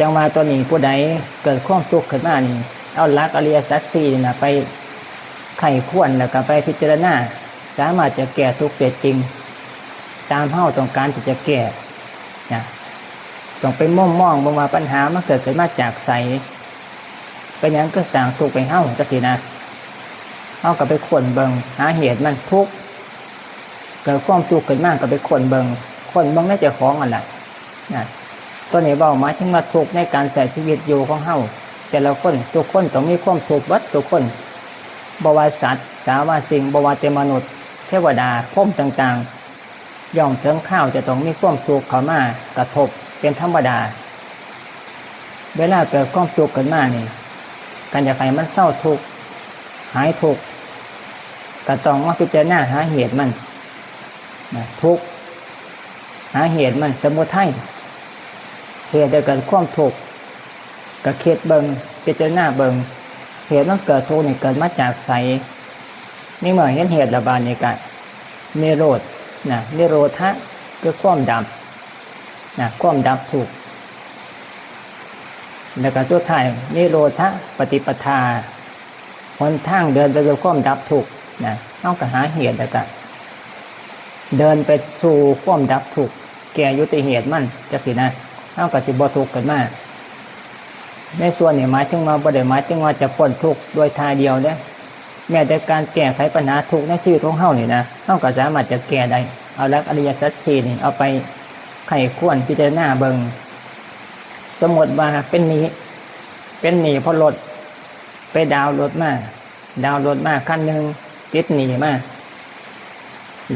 จังว่าตัวนี้ผู้ใดเกิดความทุกข์ขึ้นมานี่เอาหลักอริยสัจสี่นะไปไข้ควรแล้วก็ไปพิจารณาสามารถจะแก้ทุกข์ได้จริงตามเฮาต้องการที่จะแก้นะต้องไปมองบ่ว่าปัญหามันเกิดขึ้นมาจากไสเป็นหยังก็สร้างทุกข์ไปเฮาจังซี่นะเฮาก็ไปค้นเบิ่งหาเหตุมันทุกข์เกิดความทุกข์ขึ้นมาก็ไปค้นเบิ่งในเจ้าของนั่นแหละนะตัวนี้เว้าหมายถึงว่าทุกข์ในการใช้ชีวิตอยู่ของเฮาแต่ละคนทุกคนต้องมีความทุกข์วัดทุกคนบ่ว่าสัตว์สาวาสิ่งบ่ว่าแต่มนุษย์เทวดาพรหมต่างๆย่อมถึงข้าวจะต้องมีความทุกข์เข้ามากระทบเป็นธรรมดาเวลาเกิดความทุกข์ขึ้นมานี่การจะให้มันเศร้าทุกข์หายทุกข์ก็ต้องมาพิจารณาหาเหตุมันทุกข์หาเหตุมันสมุทัยเหตุได้เกิดความทุกข์ก็คิดเบิ่งพิจารณาเบิ่งเหตุมันเกิดทุกข์นี่เกิดมาจากไสนี่เมื่อเห็นเหตุระบาดนี่ก็นิโรธนิโรธะคือความดับความดับทุกข์แล้วก็สุดท้ายนิโรธะปฏิปทาหนทางเดินไปสู่ความดับทุกข์ต้องหาเหตุแล้วก็เดินไปสู่ความดับทุกข์แก้ยุติเหตุมันจังซี่นะต้องก็สิบ่ทุกข์ขึ้นมาในส่วนนี้หมายถึงว่าบ่ได้หมายถึงว่าจะพ้นทุกข์โดยทางเดียวเด้แม้แต่การแก้ไขปัญหาทุกข์ในชีวิตของเฮานี่นะเฮาก็สามารถจะแก้ได้เอาหลักอริยสัจสี่นี่เอาไปไขควรพิจารณาเบิ่งสมมติว่าเป็นหนี้เพราะรถไปดาวรถมาคันนึงติดหนี้มา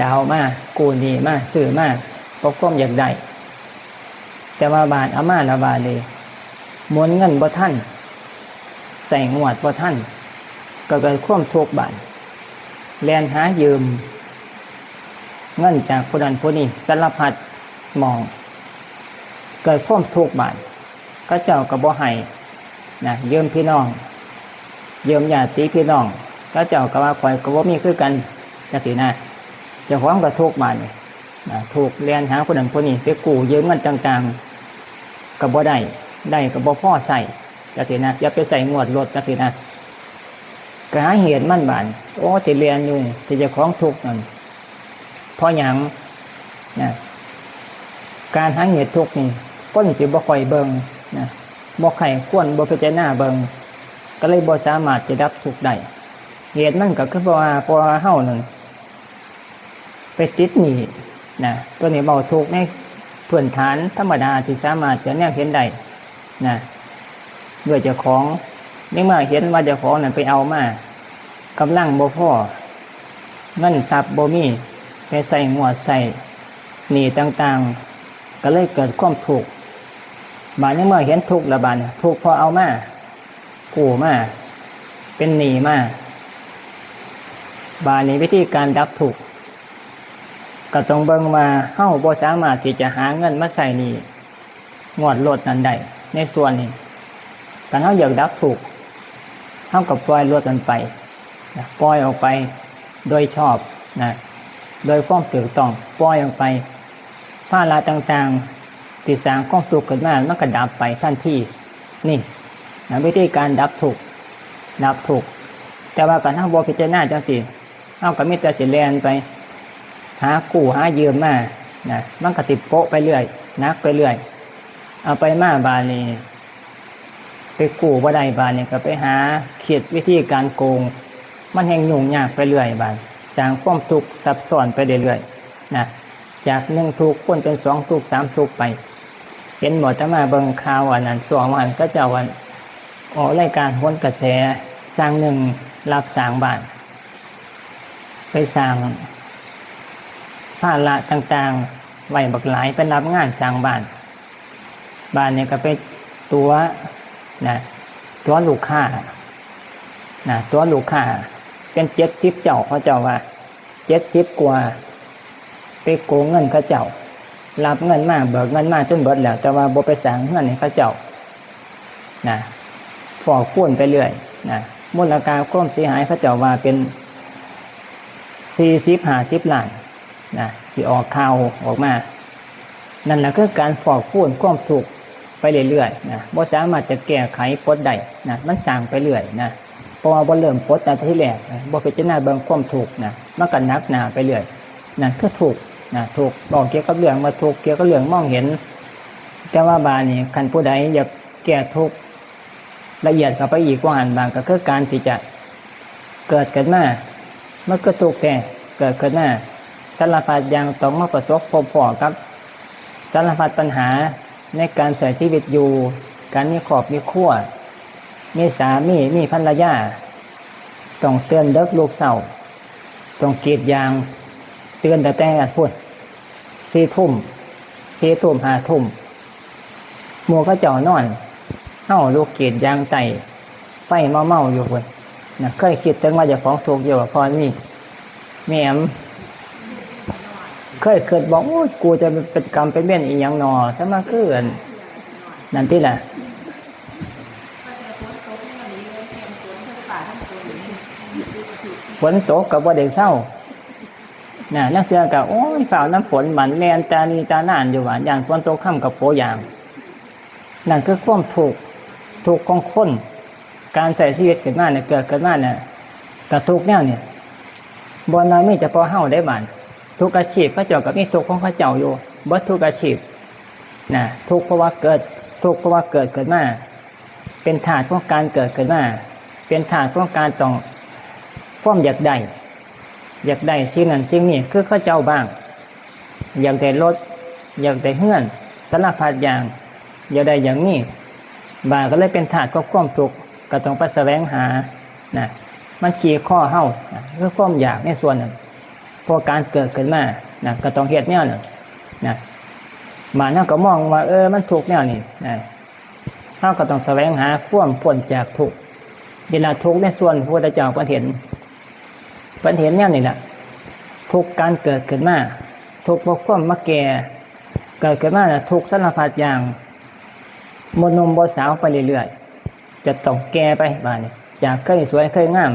ดาวมากู้หนี้มาซื้อมาเพราะความอยากได้แต่ว่าบาทเอามาแล้วบาทเลยหมุนเงินบ่ทันใส่งวดบ่ทันก็เกิดความทุกข์บาทแล่นหายืมเงินจากผู้นั้นผู้นี้สารพัดมองเกิดความทุกข์บาทก็เจ้าก็บ่ให้ยืมพี่น้องยืมญาติพี่น้องก็เจ้าก็ว่าข่อยก็บ่มีคือกันจังซี่นะเจ้าของก็ทุกข์บาทถูกแล่นหาผู้นั้นผู้นี้ไปกู้ยืมเงินต่างๆก็บ่ได้ก็บ่พอใช้จังซี่นะเสียไปใส่งวดรถจังซี่นะก็หาเหตุมันบาดโอ้ที่เรียนอยู่ที่เจ้าของทุกข์นั่นเพราะหยังการหาเหตุทุกข์นี่คนสิบ่ค่อยเบิ่งบ่ไข้ควรบ่พิจารณาเบิ่งก็เลยบ่สามารถจะดับทุกข์ได้เหตุมันก็คือเพราะว่าเฮานั่นไปติดหนี้ตัวนี้เบาทุกข์ในพื้นฐานธรรมดาที่สามารถจะแนวเห็นได้ด้วยเจ้าของนี่เมื่อเห็นว่าเจ้าของนั่นไปเอามากำลังบ่พอเงินทรัพย์บ่มีไปใส่งวดใส่หนี้ต่างๆก็เลยเกิดความทุกข์บาดนี้เมื่อเห็นทุกข์ละบาดทุกข์พอเอามากู้มาเป็นหนี้มาบาดนี้วิธีการดับทุกข์ก็ต้องเบิ่งว่าเฮาบ่สามารถที่จะหาเงินมาใส่หนี้งวดรถนั้นได้ในส่วนนี้การเฮาอยากดับทุกข์เฮาก็ปล่อยรถนั้นไปปล่อยออกไปโดยชอบโดยความถูกต้องปล่อยออกไปภาระต่างๆที่สร้างความทุกข์ขึ้นมามันก็ดับไปทันทีนี่วิธีการดับทุกข์แต่ว่าการเฮาบ่พิจารณาจังซี่เฮาก็มีแต่สิแล่นไปหากู้หายืมมามันก็สิโปะไปเรื่อยนักไปเรื่อยเอาไปมาบาดนี้ไปกู้บ่ได้บาดนี้ก็ไปหาคิดวิธีการโกงมันแห่งยุ่งยากไปเรื่อยบาดสร้างความทุกข์ซับซ้อนไปเรื่อยๆจาก1ทุกข์พ้นเป็น2ทุกข์3ทุกข์ไปเห็นหมดแต่มาเบิ่งข่าวอันนั้น2วันก็เจ้าวันออกรายการโหนกระแสสร้างหนึ่งรับสร้างบ้านไปสร้างภาระต่างๆไว้บักหลายไปรับงานสร้างบ้านเนี่ยก็ไปตัวลูกค้าตัวลูกค้าเป็น70เจ้าเขาเจ้าว่า70กว่าไปโกงเงินเขาเจ้ารับเงินมาเบิกเงินมาจนเบิดแล้วแต่ว่าบ่ไปสร้างเงินให้เขาเจ้าพอคูณไปเรื่อยมูลค่าความเสียหายเขาเจ้าว่าเป็น40-50 ล้านที่ออกข่าวออกมานั่นแหละคือการฟอกพูนความทุกข์ ไปเรื่อยๆนะบ่สามารถจะแก้ไขปลดได้นะมันสร้างไปเรื่อยนะเพราะว่าบ่เริ่มปลดแต่ที่แรกบ่พิจารณาเบิ่งความถูกนะมันก็หนักหนาไปเรื่อยนะคือถูกนะถูกบอกเกี่ยวกับเรื่องมาถูกเกี่ยวกับเรื่องมองเห็นแต่ว่าบานี่คันผู้ใดอยากแก้ทุกข์ละเอียดเข้าไปอีกว่าหันบางก็คือการที่จะเกิดขึ้นมามันก็ทุกข์แก่เกิดขึ้นมาสารพัดอย่างต้องมาประสบพบกับสารพัดปัญหาในการใช้ชีวิตอยู่การมีครอบมีครัวมีสามีมีภรรยาต้องเตือนเด็กลูกเศร้าต้องกรีดยางเตือนแต่พูด4 ทุ่ม5 ทุ่มหมู่เขาเจ้านอนเฮาลูกกรีดยางไต่ไฟเมาอยู่พุ่นนะเคยคิดถึงว่าเจ้าของทุกข์อยู่พอนี่แม่มเคยเกิดบอกโอ้กูจะเป็นกรรมเป็นเม่นอีหยังหนอซะมาคือนั่นที่แหละฝนตกกับบ่ได้เศร้าน่ะนักเสียก็โอ้ยฝ่าน้ำฝนมันแลนตานีตานานอยู่ว่าอย่างฝนตกค่ำกับโปอย่างนั่นคือความถูกของคนการใส่ชีวิตเกิดมาเนี่ยเกิดขึ้นมาเนี่ยกระทุกแนวเนี่ยบ่น้อยมีเฉพาะเฮาได้บ้านทุกอาชีพพระเจ้ากับมีทุกของพระเจ้าอยู่บ่ทุกอาชีพนะทุกเพราะว่าเกิดมาเป็นธาตุของการเกิดขึ้นมาเป็นธาตุของการต้องความอยากได้สิ่งนั้นสิ่งนี้คือเขาเจ้าบ้างอยากได้รถอยากได้เฮือนสารพัดอย่างอยากได้อย่างนี้บางก็เลยเป็นธาตุของความทุกข์ก็ต้องไปแสวงหานะมันขี่ข้อเฮาคือความอยากในส่วนนั้นพอการเกิดขึ้นมานะก็ต้องเฮ็ดแนวนั้นนะมานั่นก็มองว่ามันทุกข์แนวนี้นะเฮาก็ต้องแสวงหาความพ้นจากทุกข์เวลาทุกข์ในส่วนพระพุทธเจ้าเพิ่นเห็นแนวนี้แหละทุกการเกิดขึ้นมาทุกบ่ความมาแก่เกิดขึ้นมาน่ะทุกสารพัดอย่างบ่หนุ่มบ่สาวไปเรื่อยๆจะต้องแก่ไปบาดนี้จากเคยสวยเคยงาม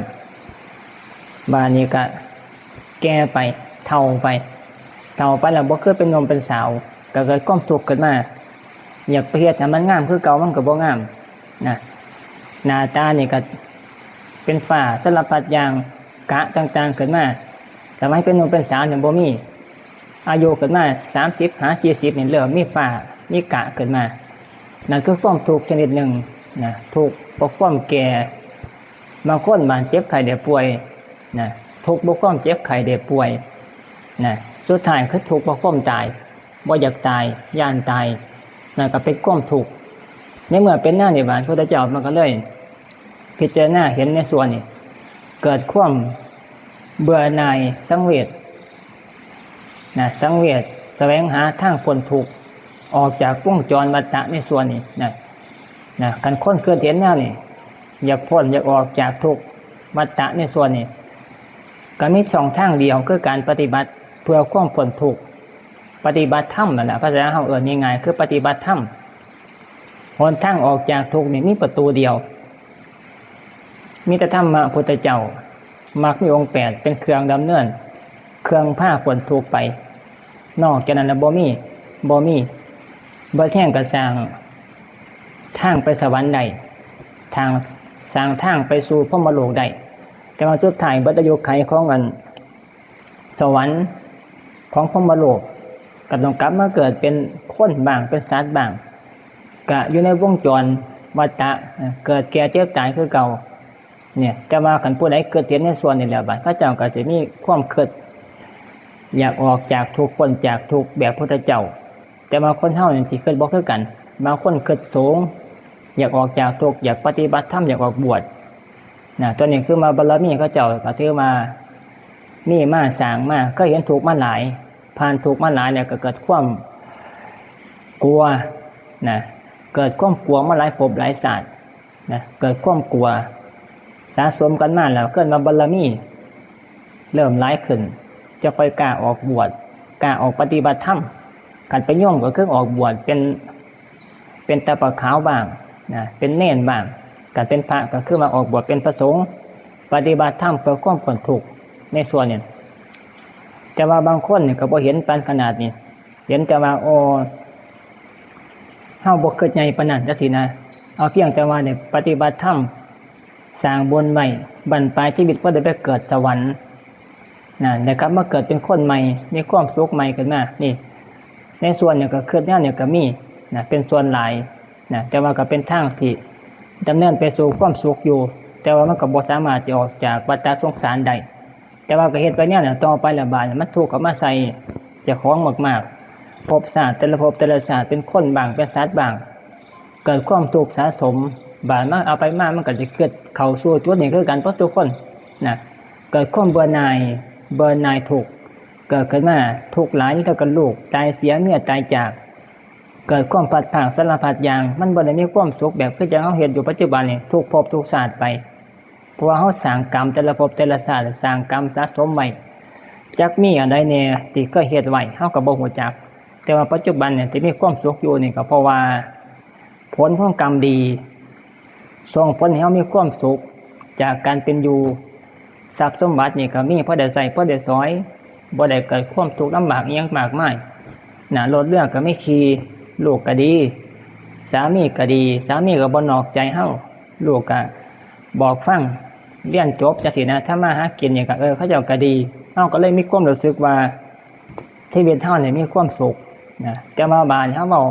บาดนี้ก็แก่ไปเฒ่าไปแล้วบ่คือเป็นหนุ่มเป็นสาวก็เกิดความทุกข์ขึ้นมาอยากไปเฮ็ดให้มันงามคือเก่ามันก็บ่งามนะหน้าตานี่ก็เป็นฝ้าสารพัดอย่างกะต่างๆขึ้นมาสมัยเป็นหนุ่มเป็นสาวเนี่ยบ่มีอายุขึ้นมา30 40นี่เริ่มมีฝ้ามีกะขึ้นมานั่นคือความทุกข์ชนิดหนึ่งนะทุกข์เพราะความแก่บางคนบาดเจ็บไข้ได้ป่วยนะทุกข์เพราะความเจ็บไข้ได้ป่วยนะสุดท้ายคือทุกข์เพราะความตายบ่อยากตายย่านตายนั่นก็เป็นความทุกข์ในเมื่อเป็นหน้านี่บาดพระพุทธเจ้ามันก็เลยพิจารณาเห็นในส่วนนี้เกิดความเบื่อหน่ายสังเวชนะสังเวชแสวงหาทางพ้นทุกข์ออกจากวงจรวัฏฏะในส่วนนี้นะการค้นเกิดเห็นแนวนี้อยากพ้นอยากออกจากทุกข์วัฏฏะในส่วนนี้ก็มีช่องทางเดียวคือการปฏิบัติเพื่อความพ้นทุกข์ปฏิบัติธรรมนั่นแหละภาษาเฮาเอิ้นง่ายๆคือปฏิบัติธรรมหนทางออกจากทุกข์นี่มีประตูเดียวมีแต่ธรรมะพุทธเจ้ามรรคมีองค์8เป็นเครื่องดำเนินเครื่องพาพ้นทุกข์ไปนอกจากนั้นบ่มีบ่แท่งก็สร้างทางไปสวรรค์ได้ทางสร้างทางไปสู่พรหมโลกได้แต่ว่าสุดท้ายบัดอายุขัยของอันสวรรค์ของพรหมโลกก็ต้องกลับมาเกิดเป็นคนบ้างเป็นสัตว์บ้างก็อยู่ในวงจรวัฏฏะเกิดแก่เจ็บตายคือเก่าเนี่ยแต่ว่าคันผู้ใดเกิดเห็นในส่วนนี้แล้วบัดพระเจ้าก็จะมีความคิดอยากออกจากทุกข์พ้นจากทุกข์แบบพุทธเจ้าแต่บางคนเฮานี่สิคิดบ่คือกันบางคนคิดสูงอยากออกจากทุกข์อยากปฏิบัติธรรมอยากออกบวชนะตัวนี้คือมาบารมีเขาเจ้าก็ถือมามีมาสร้างมาก็เห็นทุกข์มาหลายผ่านทุกข์มาหลายเนี่ยก็เกิดความกลัวนะเกิดความกลัวมาหลายภพหลายชาตินะเกิดความกลัวสะสมกันมาแล้วเกิดมาบารมีเริ่มหลายขึ้นจะไปกล้าออกบวชกล้าออกปฏิบัติธรรมการไปย่อมก็คือออกบวชเป็นตาปะขาวบ้างนะเป็นเณรบ้างการเป็นพระก็คือมาออกบวชเป็นพระสงฆ์ปฏิบัติธรรมเพื่อความพ้นทุกข์ในส่วนนี้แต่ว่าบางคนเนี่ยก็บ่เห็นปานขนาดนี้เห็นแต่ว่า เฮาบ่เกิดใหญ่ปานนั้นจังซี่นะเอาเพียงแต่ว่าได้ปฏิบัติธรรมสร้างบุญไว้บั้นปลายชีวิตบ่ได้ไปเกิดสวรรค์นะได้กลับมาเกิดเป็นคนใหม่มีความสุขใหม่ขึ้นมานี่ในส่วนเนี่ยก็คิดแนวเนี่ยก็มีนะเป็นส่วนหลายนะแต่ว่าก็เป็นทางที่ดำเนินไปสู่ความสุขอยู่แต่ว่ามันก็บ่สามารถจะออกจากวัฏสงสารได้แต่ว่าก็เฮ็ดไปเนี่ยต่อไปละบาดมันทุกข์ก็มาใส่เจ้าของมากๆภพชาติแต่ละภพแต่ละชาติเป็นคนบางเป็นสัตว์บางเกิดความทุกข์สะสมบาดมาเอาไปมามันก็จะเกิดเข้าสู่จุดนี้คือกันทุกคนนะเกิดความเบื่อหน่ายทุกข์เกิดขึ้นมาทุกข์หลายเท่ากับลูกตายเสียเมียตายจากเกิดความผัดผ่านสารพัดอย่างมันบ่ได้มีความสุขแบบคือจังเฮาเห็นอยู่ปัจจุบันนี่ทุกภพทุกชาติไปเพราะว่าเฮาสร้างกรรมแต่ละภพแต่ละชาติสร้างกรรมสะสมไว้จักมีอันใดแน่ที่เคยเฮ็ดไว้เฮาก็บ่ฮู้จักแต่ว่าปัจจุบันเนี่ยที่มีความสุขอยู่นี่ก็เพราะว่าผลของกรรมดีส่งผลให้เฮามีความสุขจากการเป็นอยู่ทรัพย์สมบัตินี่ก็มีพอได้ใช้พอได้สอยบ่ได้เกิดความทุกข์ลำบากอีหยังมากมายน่ะรถเรือก็ไม่ขี่ลูกก็ดีสามีก็ดีสามีก็บ่นอกใจเฮาลูกก็บอกฟังเรียนจบจังซี่นะถ้ามาหากินนี่ก็เขาเจ้าก็ดีเฮาก็เลยมีความรู้สึกว่าชีวิตเฮานี่มีความสุขนะแต่ว่าบาดเฮาเว้า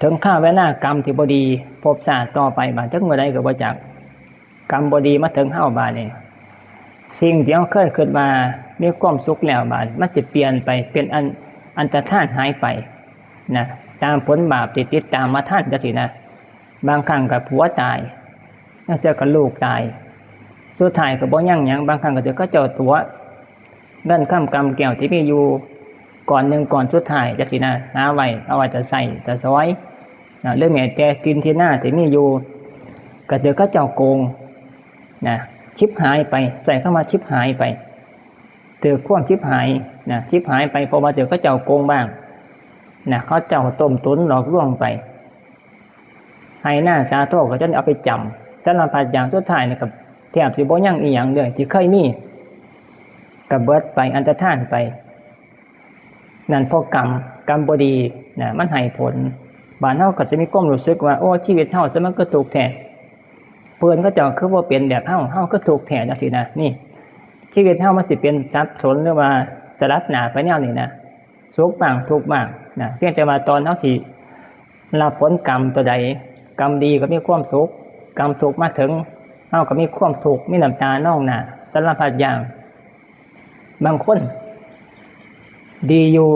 ถึงข้าวเวลากรรมที่บ่ดีภพชาติต่อไปบาดจักเมื่อใดก็บ่จักกรรมบ่ดีมาถึงเฮาบาดนี่สิ่งที่เฮาเคยคิดว่ามีความสุขแล้วบาดมันสิเปลี่ยนไปเป็นอันตรธานหายไปนะตามผลบาปที่ติดตามมาท่านจังซี่นะบางครั้งก็ผัวตายบางเทื่อก็ลูกตายสุดท้ายก็บ่ยังหยังบางครั้งก็เขาเจ้าตัวเงินค้ำกำแก้วที่มีอยู่ก่อนหนึ่งก่อนสุดท้ายจังซี่นะหาไว้เอาไว้จะใส่จะซอยนะเรื่องแม่แต่กินที่หน้าที่มีอยู่ก็เขาเจ้าโกงนะชิบหายไปใส่เข้ามาชิบหายไปความชิบหายนะชิบหายไปเพราะว่าเขาเจ้าโกงบ้างนะเขาเจ้าต้มตุ๋นหลอกลวงไปให้หน้าสาโทก็จะเอาไปจำสารพัดอย่างสุดท้ายนะครับแทบสิบ่ยังอีหยังเลยที่เคยมีกับเบิดไปอันตรธานไปนั่นเพราะกรรมบ่ดีนะมันให้ผลบ้านเฮาก็สิมีความรู้สึกว่าโอ้ชีวิตเฮาซะมันก็ถูกแท้เพิ่นก็เจ้าคือบ่เป็นแบบเฮาก็ถูกแท้จังซี่นะนี่ชีวิตเฮามันสิเป็นสับสนหรือว่าสลับหน้าไปแนวนี้นะสุขบ้างทุกข์บ้างนะเพียงแต่ว่าตอนเฮาสิรับผลกรรมตัวใดกรรมดีก็มีความสุขกรรมทุกข์มาถึงเฮาก็มีความทุกข์มีน้ำตานองหน้าสารพัดอย่างบางคนดีอยู่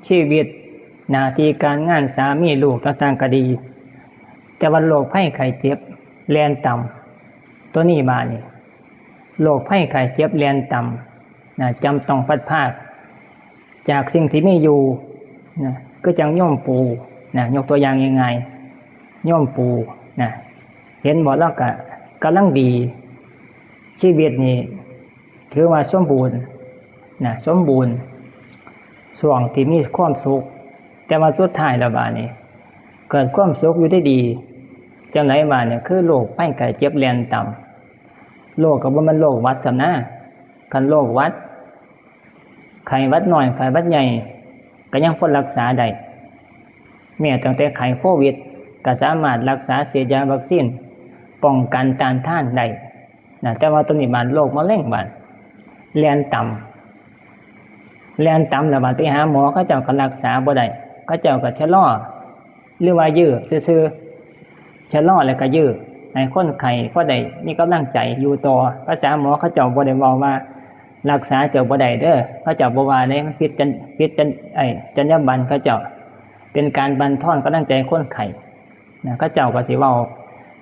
ชีวิตหน้าที่การงานสามีลูกต่างๆก็ดีแต่ว่าโรคภัยไข้เจ็บแล่นต่ำตัวนี้มานี่โรคภัยไข้เจ็บแล่นต่ำนะจำต้องพัดภาคจากสิ่งที่ไม่อยู่นะก็จังโยมปู่นะยกตัวอย่างยังไงโยมปู่นะเห็นบ่แล้วก็กำลังดีชีวิตนี้ถือว่าสมบูรณ์นะสมบูรณ์ช่วงที่มีความสุขแต่ว่าสุดท้ายแล้วบาดนี้เกิดความสุขอยู่ได้ดีจังไหนบาดเนี่ยคือโรคภัยไข้เจ็บแล่นต่ำโรคก็บ่แม่นโรคหวัดซำนะคันโรคหวัดไข้หวัดน้อยไข้หวัดใหญ่ก็ยังพ้นรักษาได้แม้ตั้งแต่ไข้โควิดก็สามารถรักษาฉีดยาวัคซีนป้องกันต้านทานได้นะแต่ว่าตัวนี้บาดโรคมะเร็งบาดแล่นต่ำแล้วบาดไปหาหมอเขาเจ้าก็รักษาบ่ได้เขาเจ้าก็ชะลอหรือว่ายื้อซื่อๆชะลอแล้วก็ยื้อให้คนไข้พอได้มีกำลังใจอยู่ต่อภาษาหมอเขาเจ้าบ่ได้เว้าว่ารักษาเจ้าบ่ได้เด้อเขาเจ้าบ่ว่าได้มันผิดจรรยาบรรณเขาเจ้าเป็นการบั่นทอนกำลังใจคนไข้นะเขาเจ้าก็สิเว้า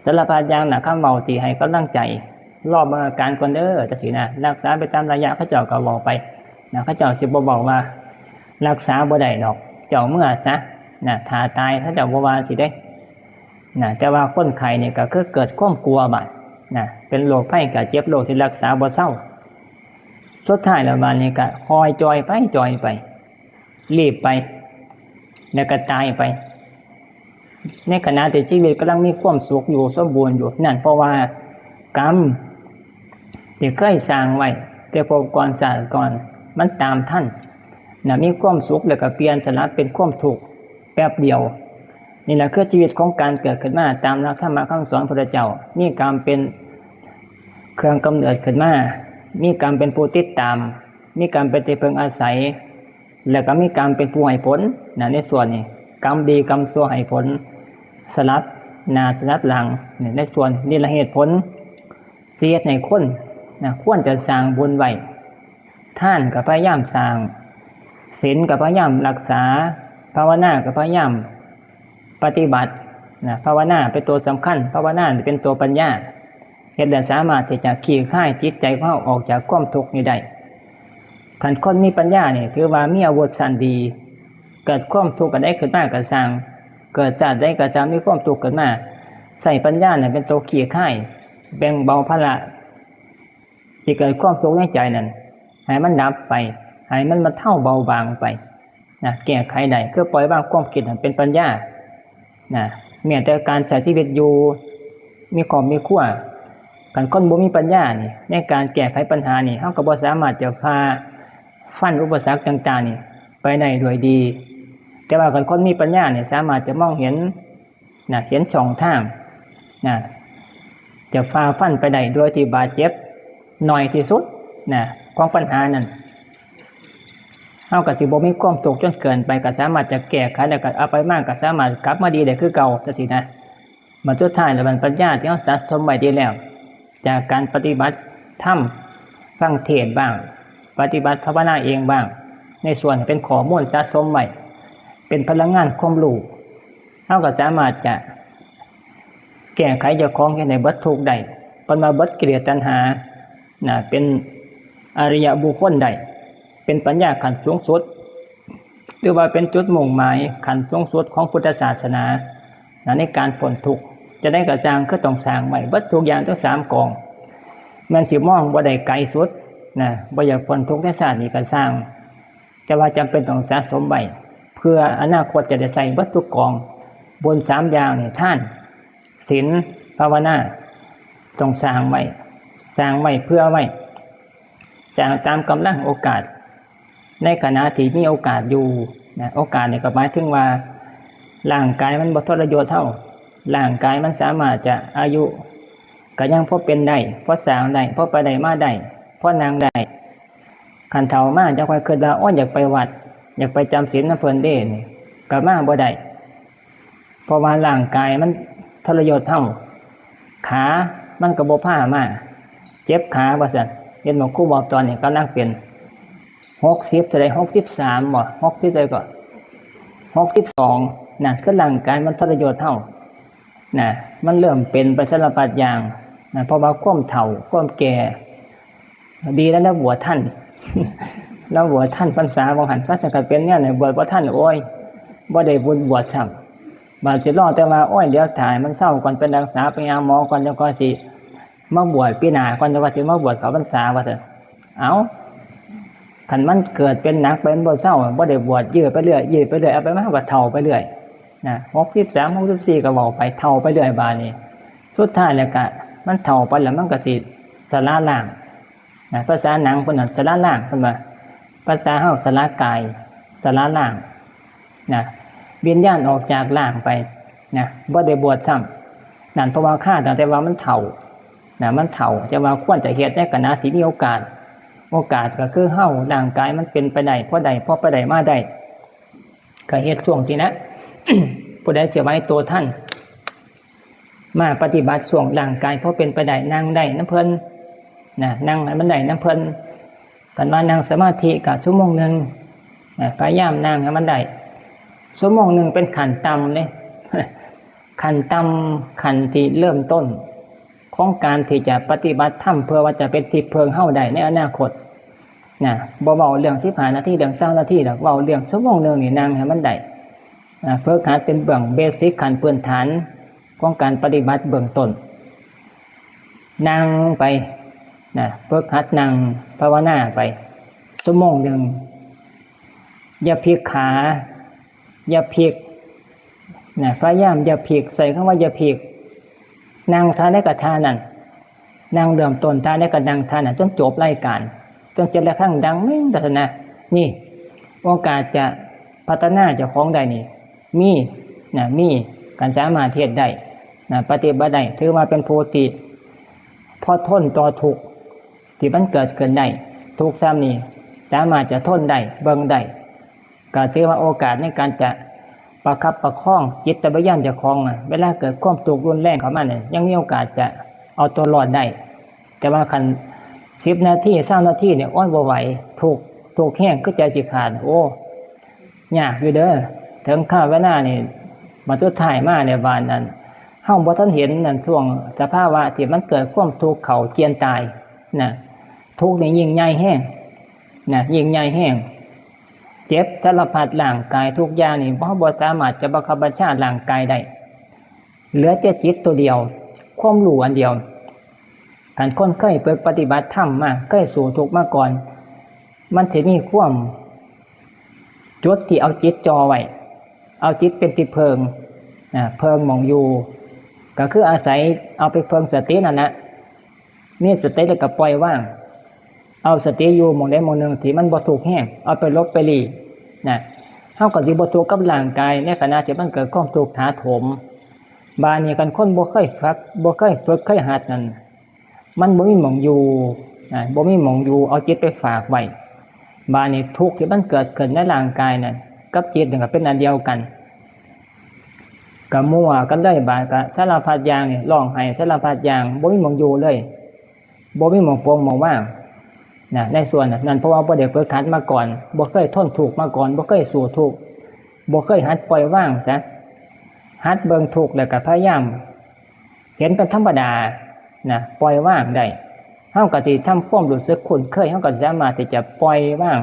สารพัดอย่างน่ะคำเว้าที่ให้กำลังใจรอบอาการก่อนเด้อจังซี่นะรักษาไปตามระยะเขาเจ้าก็เว้าไปนะเขาเจ้าสิบ่บอกว่ารักษาบ่ได้ดอกเจ้าเมื่อซะนะถ้าตายเขาเจ้าบ่ว่าสิได้นะแต่ว่าคนไข้นี่ก็คือเกิดความกลัวบาดนะเป็นโรคภัยไข้เจ็บโรคที่รักษาบ่เศร้าสุดท้ายแล้วบาดนี้ก็คอยจอยไปรีบไปแล้วก็ตายไปในขณะที่ชีวิตกำลังมีความสุขอยู่สมบูรณ์อยู่นั่นเพราะว่ากรรมที่เคยสร้างไว้แต่พอก่อนศาสตร์ก่อนมันตามท่านนะมีความสุขแล้วก็เปลี่ยนสลับเป็นความทุกข์แป๊บเดียว นี่แหละคือชีวิตของการเกิดขึ้นมาตามหลักธรรมะคำสอนพระพุทธเจ้ามีกรรมเป็นเครื่องกำเนิดขึ้นมามีกรรมเป็นผู้ติดตามมีกรรมเป็นที่พึ่งอาศัยแล้วก็มีกรรมเป็นผู้ให้ผลในส่วนนี้กรรมดีกรรมชั่วให้ผลสลับหน้าสลับหลังในส่วนนี่ละเหตุผลเสียในคนควรจะสร้างบุญไว้ท่านกับพยายามสร้างศีลกับพยายามรักษาภาวนากับพยายามปฏิบัติภาวนาเป็นตัวสำคัญภาวนาเป็นตัวปัญญาเฮ็ดให้สามารถที่จะขี้คายจิตใจของเราออกจากความทุกข์นี้ได้คันคนมีปัญญาเนี่ยถือว่ามีอาวุธสั้นดีเกิดความทุกข์ก็ได้ขึ้นมาก็สร้างเกิดชาติได้ก็จะมีความทุกข์ขึ้นมาใส่ปัญญาเนี่ยเป็นตัวขี้คายแบ่งเบาภาระที่เกิดความทุกข์ในใจนั้นให้มันดับไปให้มันมาเท่าเบาบางไปแก้ไขได้คือปล่อยวางความคิดเป็นปัญญาแม้แต่การใช้ชีวิตอยู่มีครอบมีครัวกันคนบ่มีปัญญานี่ในการแก้ไขปัญหานี่เฮาก็บ่สามารถจะพาฟันอุปสรรคต่างๆนี่ไปได้โดยดีแต่ว่าคนมีปัญญาเนี่ยสามารถจะมองเห็นเห็นช่องทางจะฝ่าฟันไปได้โดยที่บาดเจ็บน้อยที่สุดของปัญหานั้นเฮาก็สิบ่มีความทุกข์จนเกินไปก็สามารถจะแก้ไขแล้วก็เอาไปมากก็สามารถกลับมาดีได้คือเก่าจังซี่มันสุดท้ายแล้วมันปัญญาที่เฮาสะสมไว้ดีแล้วจากการปฏิบัติธรรมฟังเทศบ้างปฏิบัติภาวนาเองบ้างในส่วนเป็นข้อมูลสะสมไว้เป็นพลังงานความรู้เฮาก็สามารถจะแก้ไขเจ้าของให้ได้เบิดทุกข์ได้ปรมาเบิดกิเลสตัณหาเป็นอริยบุคคลได้เป็นปัญญาขั้นสูงสุดหรือว่าเป็นจุดมุ่งหมายขั้นสูงสุดของพุทธศาสนาในการพ้นทุกข์จะได้กระสร้างก็ต้องสร้างไว้เบิดทุกอย่างทั้ง3กองมันสิมองบ่ได้ไกลสุดบ่อยากพ้นทุกข์ในชาตินี้ก็สร้างแต่ว่าจำเป็นต้องสะสมไว้เพื่ออนาคตจะได้ใส่เบิดทุกกองบน3อย่างนี่ท่านศีลภาวนาต้องสร้างไว้เพื่อไว้สร้างตามกำลังโอกาสในขณะที่มีโอกาสอยู่โอกาสนี่ก็หมายถึงว่าร่างกายมันบ่ทรยศเท่าร่างกายมันสามารถจะอายุก็ยังพอเป็นได้พอสร้างได้พอไปได้มาได้พอนางได้คันเฒ่ามาจะค่อยเกิดว่าอยากไปวัดอยากไปจำศีลนำเพิ่นเด้นี่ก็มาบ่ได้เพราะว่าร่างกายมันทรยศเท่าขามันก็บ่พามาเจ็บขาว่าซั่นเห็นหมอครูบอกตอนนี้กำลังเป็น60จะได้63บ่60ได้ก็62นั่นคือร่างกายมันทรยศเท่ามันเริ่มเป็นไปสารพัดอย่างเพราะว่าความเฒ่าความแก่ดีแล้วบวชท่าน แล้วบวชท่านพรรษาบ่หันพระสังฆเป็นเนี่ยบวชบ่ท่านโอ้ยบ่ได้บุญบวชซ้ำบาดจะรอแต่ว่าเดี๋ยวถ่ายมันเศร้าก่อนเป็นรักษาไปหาหมอก่อนแล้วก็สิมาบวชปีหน้าก่อนแล้วก็สิมาบวชเข้าพรรษาว่าเถอะเอาคันมันเกิดเป็นหนักเป็นบ่เศร้าบ่ได้บวชยืดไปเรื่อยเอาไปมาก็เฒ่าไปเรื่อย63 64ก็เว้าไปเฒ่าไปเรื่อยบาดนี้สุดท้ายแล้วก็มันเฒ่าไปแล้วมันก็สิสลาล่างภาษาหนังเพิ่นน่ะสลาล่างเพิ่นว่าภาษาเฮาสลากายสลาล่างวิญญาณออกจากร่างไปบ่ได้บวชซ้ำนั่นเพราะว่าข้าแต่ว่ามันเฒ่ามันเฒ่าจะว่าควรจะเฮ็ดในขณะที่มีโอกาสก็คือเฮาร่างกายมันเป็นไปได้พอไปได้มาได้ก็เฮ็ดช่วงที่นะ ผู้ใดเสียไว้ตัวท่านมาปฏิบัติช่วงร่างกายพอเป็นไปได้นั่งได้น้ำเพิ่นนั่งให้มันได้น้ำเพิ่นกันมานั่งสมาธิก็ชั่วโมงนึงพยายามนั่งให้มันได้ชั่วโมงนึงเป็นขั้นต่ำเลย ขั้นต่ำขั้นที่เริ่มต้นของการที่จะปฏิบัติธรรมเพื่อว่าจะเป็นที่เพิงเฮาได้ในอนาคตบ่เว้าเรื่อง15 นาทีเรื่อง20 นาทีดอกเว้าเรื่องชั่วโมงนึงนี่นั่งให้มันได้เพื่อหัดเป็นเบื้องเบสิกขั้นพื้นฐานของการปฏิบัติเบื้องต้นนั่งไปเพื่อหัดนั่งภาวนาไปชั่วโมงนึงอย่าพลิกขาอย่าพลิกพยายามอย่าพลิกใส่คำว่าอย่าพลิกนั่งท่าได้กับท่านั้นนั่งเริ่มต้นท่าได้กับนั่งท่านั้นจนจบรายการจนเจ็ดละครั้งดังไม่ตัดนะนี่โอกาสจะพัฒนาเจ้าของได้นี่มี นะมีการสามารถเฮ็ดได้นะปฏิบัติได้ถือว่าเป็นผู้ที่พอทนต่อทุกข์ที่มันเกิดขึ้นได้ทุกข์ซ้ำนี้สามารถจะทนได้เบิ่งได้ก็ถือว่าโอกาสในการจะประคับประคองจิตวิญญาณเจ้าของเวลาเกิดความทุกข์รุนแรงเข้ามาเนี่ยยังมีโอกาสจะเอาตัวรอดได้แต่ว่าคัน10 นาที20 นาทีเนี่ยอ้อยบ่ไหวถูกแห้งก็ใจสิขาดโอ้ยากอยู่เด้อถึงข้าวเวลานี่มาสุดท้ายมาเนี่ยบานนั้นเฮาบ่ทันเห็นนั่นช่วงสภาวะที่มันเกิดความทุกข์เข้าเจียนตายนะทุกข์นี่ยิ่งใหญ่แห้งนะยิ่งใหญ่แห้งเจ็บสารพัดร่างกายทุกอย่างนี่บ่สามารถจะบังคับบัญชาร่างกายได้เหลือแต่จิตตัวเดียวความรู้อันเดียวการคนเคยปฏิบัติธรรมมาเคยสู่ทุกข์มาก่อนมันสิมีความจุดที่เอาจิตจ่อไว้เอาจิตเป็นที่เพิงเพิงมองอยู่ก็คืออาศัยเอาไปเพิงสตินั่นนะมีสติแล้วก็ปล่อยว่างเอาสติอยู่มองได้มองหนึ่งที่มันบ่ถูกแห้งเอาไปลบไปหลีนะเฮาก็สิบ่ทุกข์กับร่างกายในขณะที่มันเกิดความทุกข์ถาโถมบาดนี้กันคนบ่เคยฝึกเคยหัดนั่นมันบ่มีหม่องอยู่บ่มีหม่องอยู่เอาจิตไปฝากไว้บาดนี้ทุกข์ที่มันเกิดขึ้นในร่างกายนั่นกับจิตนี่ก็เป็นอันเดียวกันก็มั่วกันเลยบาดก็สารพัดอย่างนี่ร้องไห้สารพัดอย่างบ่มีหม่องอยู่เลยบ่มีหม่องโปร่งหม่องว่างในส่วนนั้นเพราะว่าบ่ได้ฝึกหัดมาก่อนบ่เคยทนทุกข์มาก่อนบ่เคยสู้ทุกข์บ่เคยหัดปล่อยว่างซะหัดเบิ่งทุกข์แล้วก็พยายามเห็นเป็นธรรมดาปล่อยว่างได้เฮาก็สิทำความรู้สึกคุ้นเคยเฮาก็สามารถที่จะปล่อยว่าง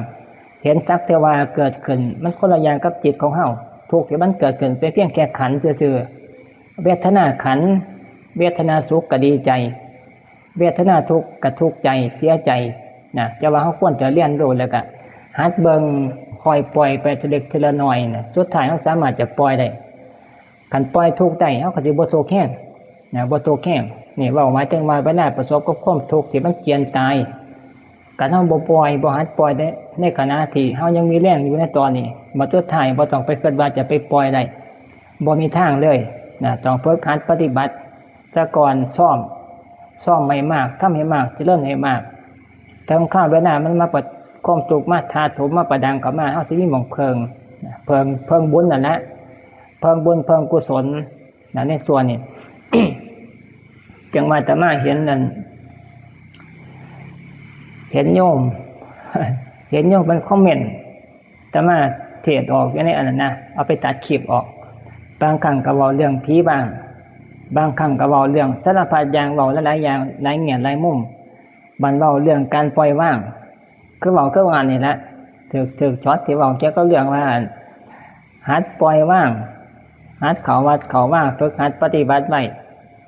เห็นสักแต่ว่าเกิดขึ้นมันคนละอย่างกับจิตของเฮาทุกข์ที่มันเกิดขึ้นเป็นเพียงแค่ขันธ์ซื่อๆเวทนาขันธ์เวทนาสุขก็ดีใจเวทนาทุกข์ก็ทุกข์ใจเสียใจจะว่าเฮาควรจะเรียนรู้แล้วก็หัดเบิ่งคอยปล่อยไปทีเล็กทีละน้อยสุดท้ายเฮาสามารถจะปล่อยได้คันปล่อยทุกข์ได้เฮาก็สิบ่ทุกข์แห้งบ่ทุกข์แห้งนี่เว้าหมายถึงว่าเวลาประสบกับความทุกข์ที่มันเจียนตายการเฮาบ่ปล่อยบ่หัดปล่อยได้ในขณะที่เฮายังมีแรงอยู่ในตอนนี้บ่สุดท้ายบ่ต้องไปคิดว่าจะไปปล่อยได้บ่มีทางเลยต้องฝึกหัดปฏิบัติซะก่อนซ้อมไม่มากทำให้มากเจริญให้มากถ้าข้าวเวลามันมาความทุกข์มาถาโถมมาประดังเข้ามาเฮาสิมีหม่องเพิงบุญนั่นแหละเพิงบุญเพิงกุศลในส่วนนี้ จังว่าอาตมาเห็นนั่นเห็นโยม มันคอมเมนต์อาตมาเทศออกอยู่ในอันนั้นเอาไปตัดคลิปออกบางครั้งก็เว้าเรื่องผีบ้างบางครั้งก็เว้าเรื่องสารพัดอย่างเว้าหลายอย่างหลายแง่หลายมุมบันเว้าเรื่องการปล่อยว่างคือเว้าคือว่านี่แหละถึกช็อตที่เว้าเกี่ยวกับเรื่องว่าหัดปล่อยว่างหัดเข้าวัดเข้าว่าฝึกหัดปฏิบัติไว้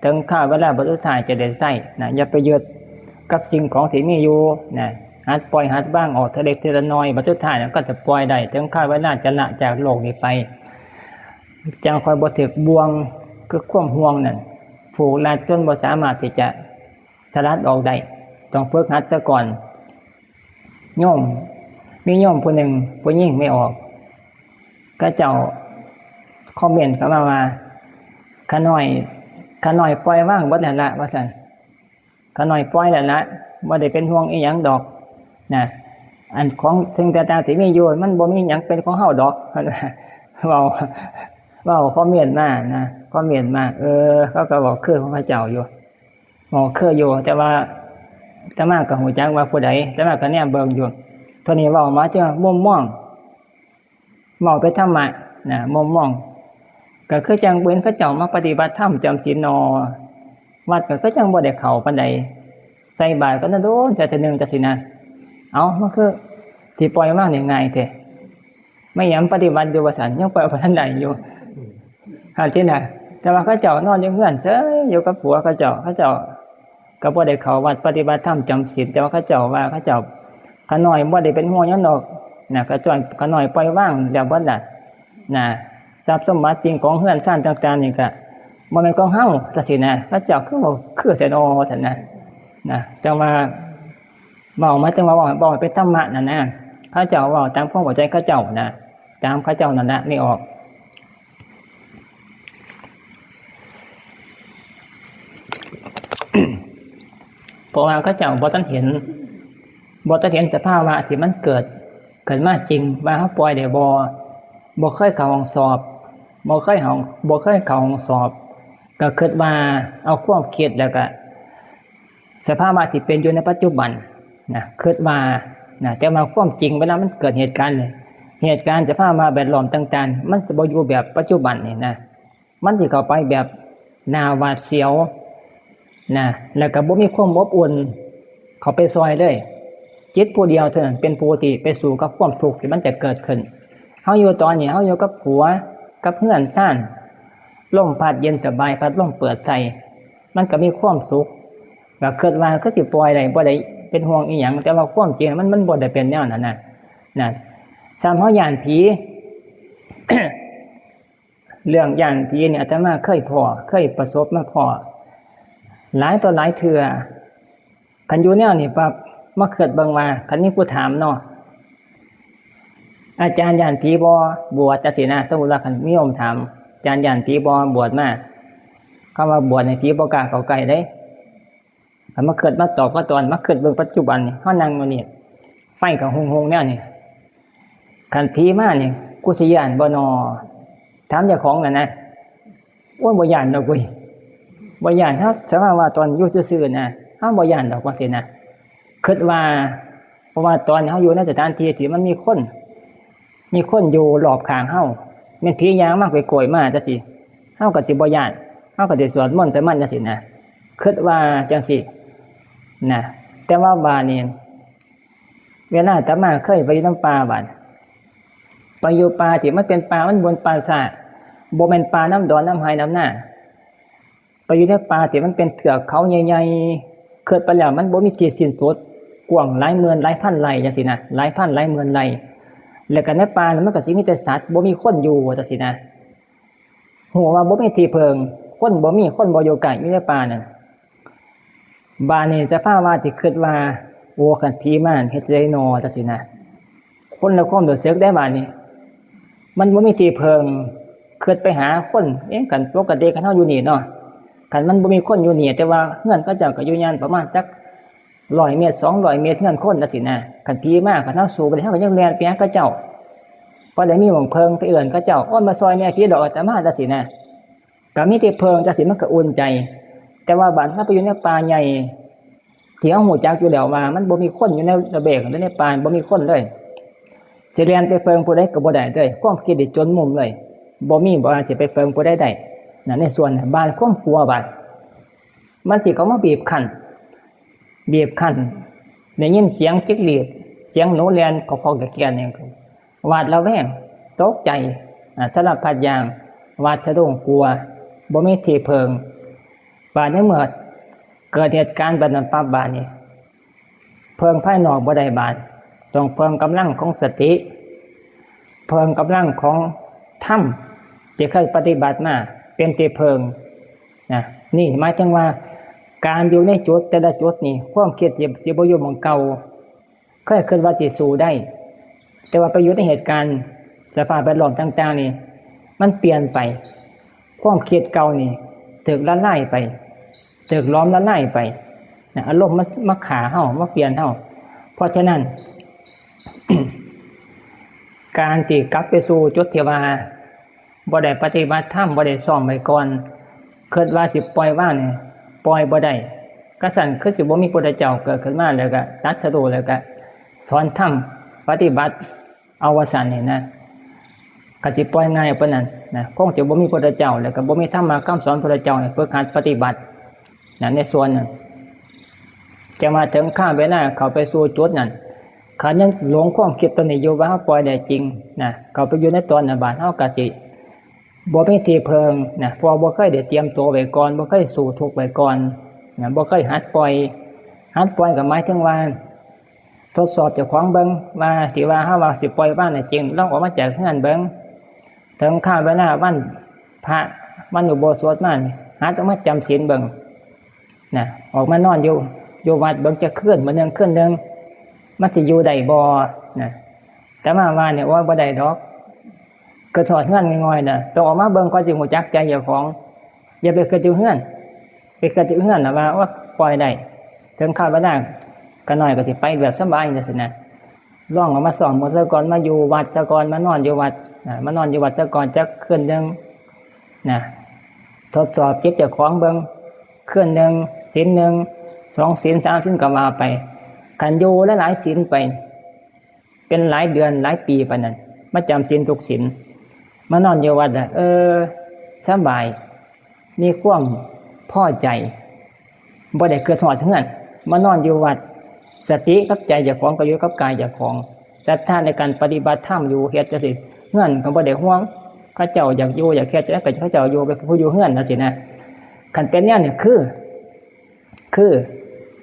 ถึงข้าวเวลาบรรลุธรรมจะได้ใช้อย่าไปยึดกับสิ่งของที่มีอยู่หัดปล่อยหัดบ้างออกทีเล็กทีละน้อยบรรลุธรรมก็จะปล่อยได้ถึงข้าวเวลาจะละจากโลกนี้ไปจังคอยบ่ถึกบ่วงคือความห่วงนั่นผูกรัดจนบ่สามารถที่จะสลัดออกได้ต้องฝึกหัดซะก่อนโยมมีโยมผู้หนึ่งผู้หญิงไม่ออกก็เจ้าคอมเมนต์เข้ามาว่าขาน้อยปล่อยว่างบ่แล้วละว่าซั่นขาน้อยปล่อยแล้วละบ่ได้เป็นห่วงอีหยังดอกอันของสิ่งต่างๆที่มีอยู่มันบ่มีหยังเป็นของเฮาดอกเว้าคอมเมนต์มาคอมเมนต์มาเขาก็บอกคือของพระเจ้าอยู่บอกคืออยู่แต่ว่าอาตมาก็ฮู้จักว่าผู้ใดอาตมาก็แนมเบิ่งอยู่เท่านี้เว้ามาจังมุมมองเว้าไปธรรมะมุมมองก็คือจังเบิ่นพระเจ้ามาปฏิบัติธรรมจำศีลนอวัดก็จังบ่ได้เข้าปานใดใส่บาตรก็นั่นโดนจะนึงจังซี่นะมันคือสิปล่อยมาได้ง่ายแท้ไม่ยามปฏิบัติอยู่ว่าซั่นยังปล่อยบ่ทันได้อยู่ที่น่ะแต่ว่าเขาเจ้านอนอยู่เฮือนเซ้ยอยู่กับผัวเขาเจ้าก็บ่ได้เข้าวัดปฏิบัติธรรมจำศีลแต่ว่าเขาเจ้าขาน้อยบ่ได้เป็นห่วงหยังดอกก็จวนขาน้อยปล่อยว่างแล้วบ่ล่ะทรัพย์สมบัติจริงของเฮือนซ่านต่างๆนี่ก็บ่แม่นของเฮาจังซี่นะเขาเจ้าคือบ่คือแต่นอซั่นนะแต่ว่าเว้ามาจังว่าเว้าเป็นธรรมะนั่นนะเขาเจ้าเว้าตามความเข้าใจเขาเจ้าตามเขาเจ้านั่นน่ะนี่ออก เพราะว่าเขาเจ้าบ่ทันเห็นสภาวะที่มันเกิดมาจริงว่าเฮาปล่อยได้บ่เคยเข้าห้องสอบบ่เคยเข้าห้องสอบก็คิดว่าเอาความคิดแล้วก็สภาวะที่เป็นอยู่ในปัจจุบันนะคิดว่านะแต่ว่าความจริงเวลามันเกิดเหตุการณ์สภาวะแวดล้อมต่างๆมันสิบ่อยู่แบบปัจจุบันนี่นะมันสิเข้าไปแบบน่าหวาดเสียวนะแล้วก็บ่มีความอบอุ่นเข้าไปซอยเลยจิตผู้เดียวเท่านั้นเป็นผู้ที่ไปสู่กับความทุกข์ที่มันจะเกิดขึ้นเฮาอยู่ตอนนี้เฮาอยู่กับผัวกับเพื่อนซ่านลมพัดเย็นสบายพัดลมเปิดใจมันก็มีความสุขก็คิดว่าก็สิปล่อยได้บ่ได้เป็นห่วงอีหยังแต่ว่าความจริงมันบ่ได้เป็นแนวนั้นนะซ้ำเฮาย่านผี เรื่องย่านผีเนี่ยอาตมาเคยประสบมาพอหลายต่อหลายเทื่อคันอยู่แนวนี้ปั๊บมาเกิดเบิ่งว่าคันนี้ผู้ถามเนาะอาจารย์ย่านผีบ่บวชจังซี่นะสมมุติว่าคันมีโยมถามอาจารย์ย่านผีบ่บวชมาคำว่าบวชในผีบ่กล้าเข้าใกล้เด้คันมาเกิดมาตอบว่าตอนมาเกิดเบิ่งปัจจุบันนี่เฮานั่งอยู่นี่ไฟก็ฮงๆแนวนี้คันผีมานี่กูสิย้านบ่นอถามเจ้าของน่ะนะโอ้ยบ่ย้านดอกเว้ยบ่ย้านเฮาสภาพว่าตอนอยู่ซื่อๆนะเฮาบ่ย้านดอกว่าซี่นะคิดว่าเพราะว่าตอนเฮาอยู่ในสถานที่ที่มันมีคนอยู่รอบข้างเฮาแม่นผียางมากไปโกยมาจังซี่เฮาก็สิบ่ย้านเฮาก็สิสวดมนต์ใส่มันจังซี่นะคิดว่าจังซี่นะแต่ว่าบาดนี้เวลาอาตมาเคยไปอยู่นำป่าบาดไปอยู่ป่าที่มันเป็นป่ามันบนป่าซ่าบ่แม่นป่าน้ำดอนน้ำไห้น้ำหน้าไปอยู่ในป่าที่มันเป็นเทือกเขาใหญ่ๆเกิดไปแล้วมันบ่มีที่สิ้นสุดกว้างหลายหมื่นหลายพันไร่จังซี่นะหลายพันหลายหมื่นไร่แล้วก็ในป่ามันก็สิมีแต่สัตว์บ่มีคนอยู่จังซี่นะฮู้ว่าบ่มีที่เพิงคนบ่อยู่ใกล้อยู่ในป่านั่นบาดนี้สภาวะที่คิดว่าโอ้คันผีมาเฮ็ดจังได๋น้อจังซี่นะคนละความรู้สึกได้บาดนี้มันบ่มีที่เพิงคิดไปหาคนกันปกติคันเฮาอยู่นี่เนาะคันมันบ่มีคนอยู่นี่แต่ว่าเฮือนเขาเจ้าก็อยู่ย่านประมาณจัก100 เมตร200 เมตรเฮือนคนจังซี่นะคันผีมาคันเฮาสู้ไปเฮาก็ยังแล่นไปหาเขาเจ้าพอได้มีหม้องเพิงไปเอิ้นเขาเจ้าอ้อนมาซอยแน่ผีดอกอาตมาจังซี่นะก็มีที่เพิงจังซี่มันก็อุ่นใจแต่ว่าบัดถ้าไปอยู่ในป่าใหญ่ที่เฮาฮู้จักอยู่แล้วว่ามันบ่มีคนอยู่ในระเบียงในป่าบ่มีคนเลยจะเรียนไปเพิงผู้ใดก็บ่ได้เลยความคิดนี่จนมุมเลยบ่มีบ่อาจสิไปเพิงผู้ใดได้นั่นในส่วนบ้านความกลัวบาดมันสิเข้ามาบีบคั้นได้ยินเสียงจิกหลีดเสียงหนูเรียนก็พอแก่ๆนี่หวาดระแวงตกใจสารพัดอย่างหวาดสะดุ้งกลัวบ่มีที่เพิงบาดนี้เมื่อเกิดเหตุการณ์แบบนั้นปั๊บบาดนี้เพิงภายนอกบ่ได้บาดต้องเพิ่มกำลังของสติเพิ่มกำลังของธรรมที่เคยปฏิบัติมาเป็นที่เพิงนะนี่หมายถึงว่าการอยู่ในจุดแต่ละจุดนี่ความคิดสิบ่อยู่หม้องเก่าเคยคิดว่าสิสู้ได้แต่ว่าไปอยู่ในเหตุการณ์สภาพแวดล้อมต่างๆนี่มันเปลี่ยนไปความคิดเก่านี่ถูกละลายไปถูกล้อมละลายไปนะอารมณ์มันมาขาเฮามาเปลี่ยนเฮาเพราะฉะนั้น การที่กลับไปสู่จุดที่ว่าบ่ได้ปฏิบัติธรรมบ่ได้ซ้อมไว้ก่อนคิดว่าสิปล่อยว่างนี่ปล่อยบ่ได้ก็สั่นคือสิบ่มีพุทธเจ้าเกิดขึ้นมาแล้วก็ตรัสรู้แล้วก็สอนธรรมปฏิบัติเอาว่าซั่นนี่นะก็สิปล่อยง่ายปานนั้นนะคงจะบ่มีพุทธเจ้าแล้วก็บ่มีธรรมะคำสอนพุทธเจ้าให้ฝึกหัดปฏิบัตินั่นในส่วนนั้นจะมาถึงข้ามเวลาเข้าไปสู่จุดนั้นขันยังหลงความคิดตัวนี้อยู่ว่าปล่อยได้จริงนะเขาไปอยู่ในตอนบาดเฮากะสิบ่มีที่เพิงนะเพราะบ่เคยได้เตรียมตัวไว้ก่อนบ่เคยสู้ทุกข์ไว้ก่อนนะบ่เคยหัดปล่อยก็หมายถึงว่าทดสอบเจ้าของเบิ่งว่าที่ว่าเฮาว่าสิปล่อยว่างได้จริงลองออกมาจากเฮือนเบิ่งถึงข้ามเวลาวันพระวันอุโบสถมาหัดออกมาจำศีลเบิ่งนะออกมานอนอยู่วัดเบิ่งจะเคลื่อนมื้อนึงเคลื่อนนึงมันสิอยู่ได้บ่นะแต่ว่าเนี่ยว่าบ่ได้ดอกก็ถอดเฮือนง่อยๆน่ะต้องออกมาเบิ่งก่อนสิฮู้จักใจเจ้าของอย่าไปคิดอยู่เฮือนไป เกิดอยู่เฮือนน่ะว่าปล่อยได้ถึงข้าวบ่ได้ก็น้อยก็สิไปแบบสบายจังซี่นะลองเอามาสอนหมดแล้วก่อนมาอยู่วัดซะก่อนมานอนอยู่วัดมานอนอยู่วัดซะก่อนจักคืนนึงนะทดสอบจิตเจ้าของเบิ่งคืนนึงศีลนึง2ศีล3ศีลก็ว่าไปกันอยู่หลายๆศีลไปเป็นหลายเดือนหลายปีปานนั้นมาจำศีลทุกศีลมานอนอยู่วัดสบายมีความพอใจบ่ได้เกิดฮอดเฮือนมานอนอยู่วัดสติกับใจเจ้าของก็อยู่กับกายเจ้าของศรัทธาในการปฏิบัติธรรมอยู่เฮ็ดจังซี่เฮือนก็บ่ได้ห่วงเขาเจ้าอยากอยู่อยากเฮ็ดจังได๋ก็เขาเจ้าอยู่เป็นผู้อยู่เฮือนจังซี่นะคันเป็นแนวนี้คือ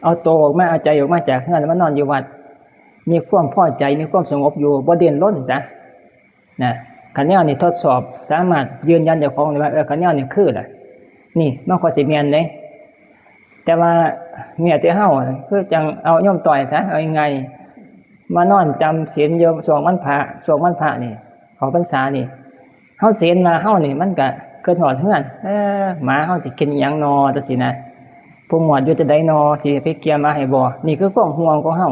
เอาตัวออกมาเอาใจออกมาจากเฮือนมานอนอยู่วัดมีความพอใจมีความสงบอยู่บ่เด่นล้นซะนะคันแนวนี้ทดสอบสามารถยืนยันเจ้าของได้ว่าคันแนวนี้คือล่ะนี่มันก็สิแม่นเด้แต่ว่าเมียที่เฮาคือจังเอาย่อมต่อยซะเอายังไงมานอนจำศีลอยู่ช่วงวันพระนี่เข้าพรรษานี่เฮาศีลมาเฮานี่มันก็เกิดฮอดเฮือนหมาเฮาสิกินหยังนอจังซี่นะผู้หมวดอยู่จะได้นอสิไปเกี่ยมาให้บ่นี่คือความห่วงของเฮา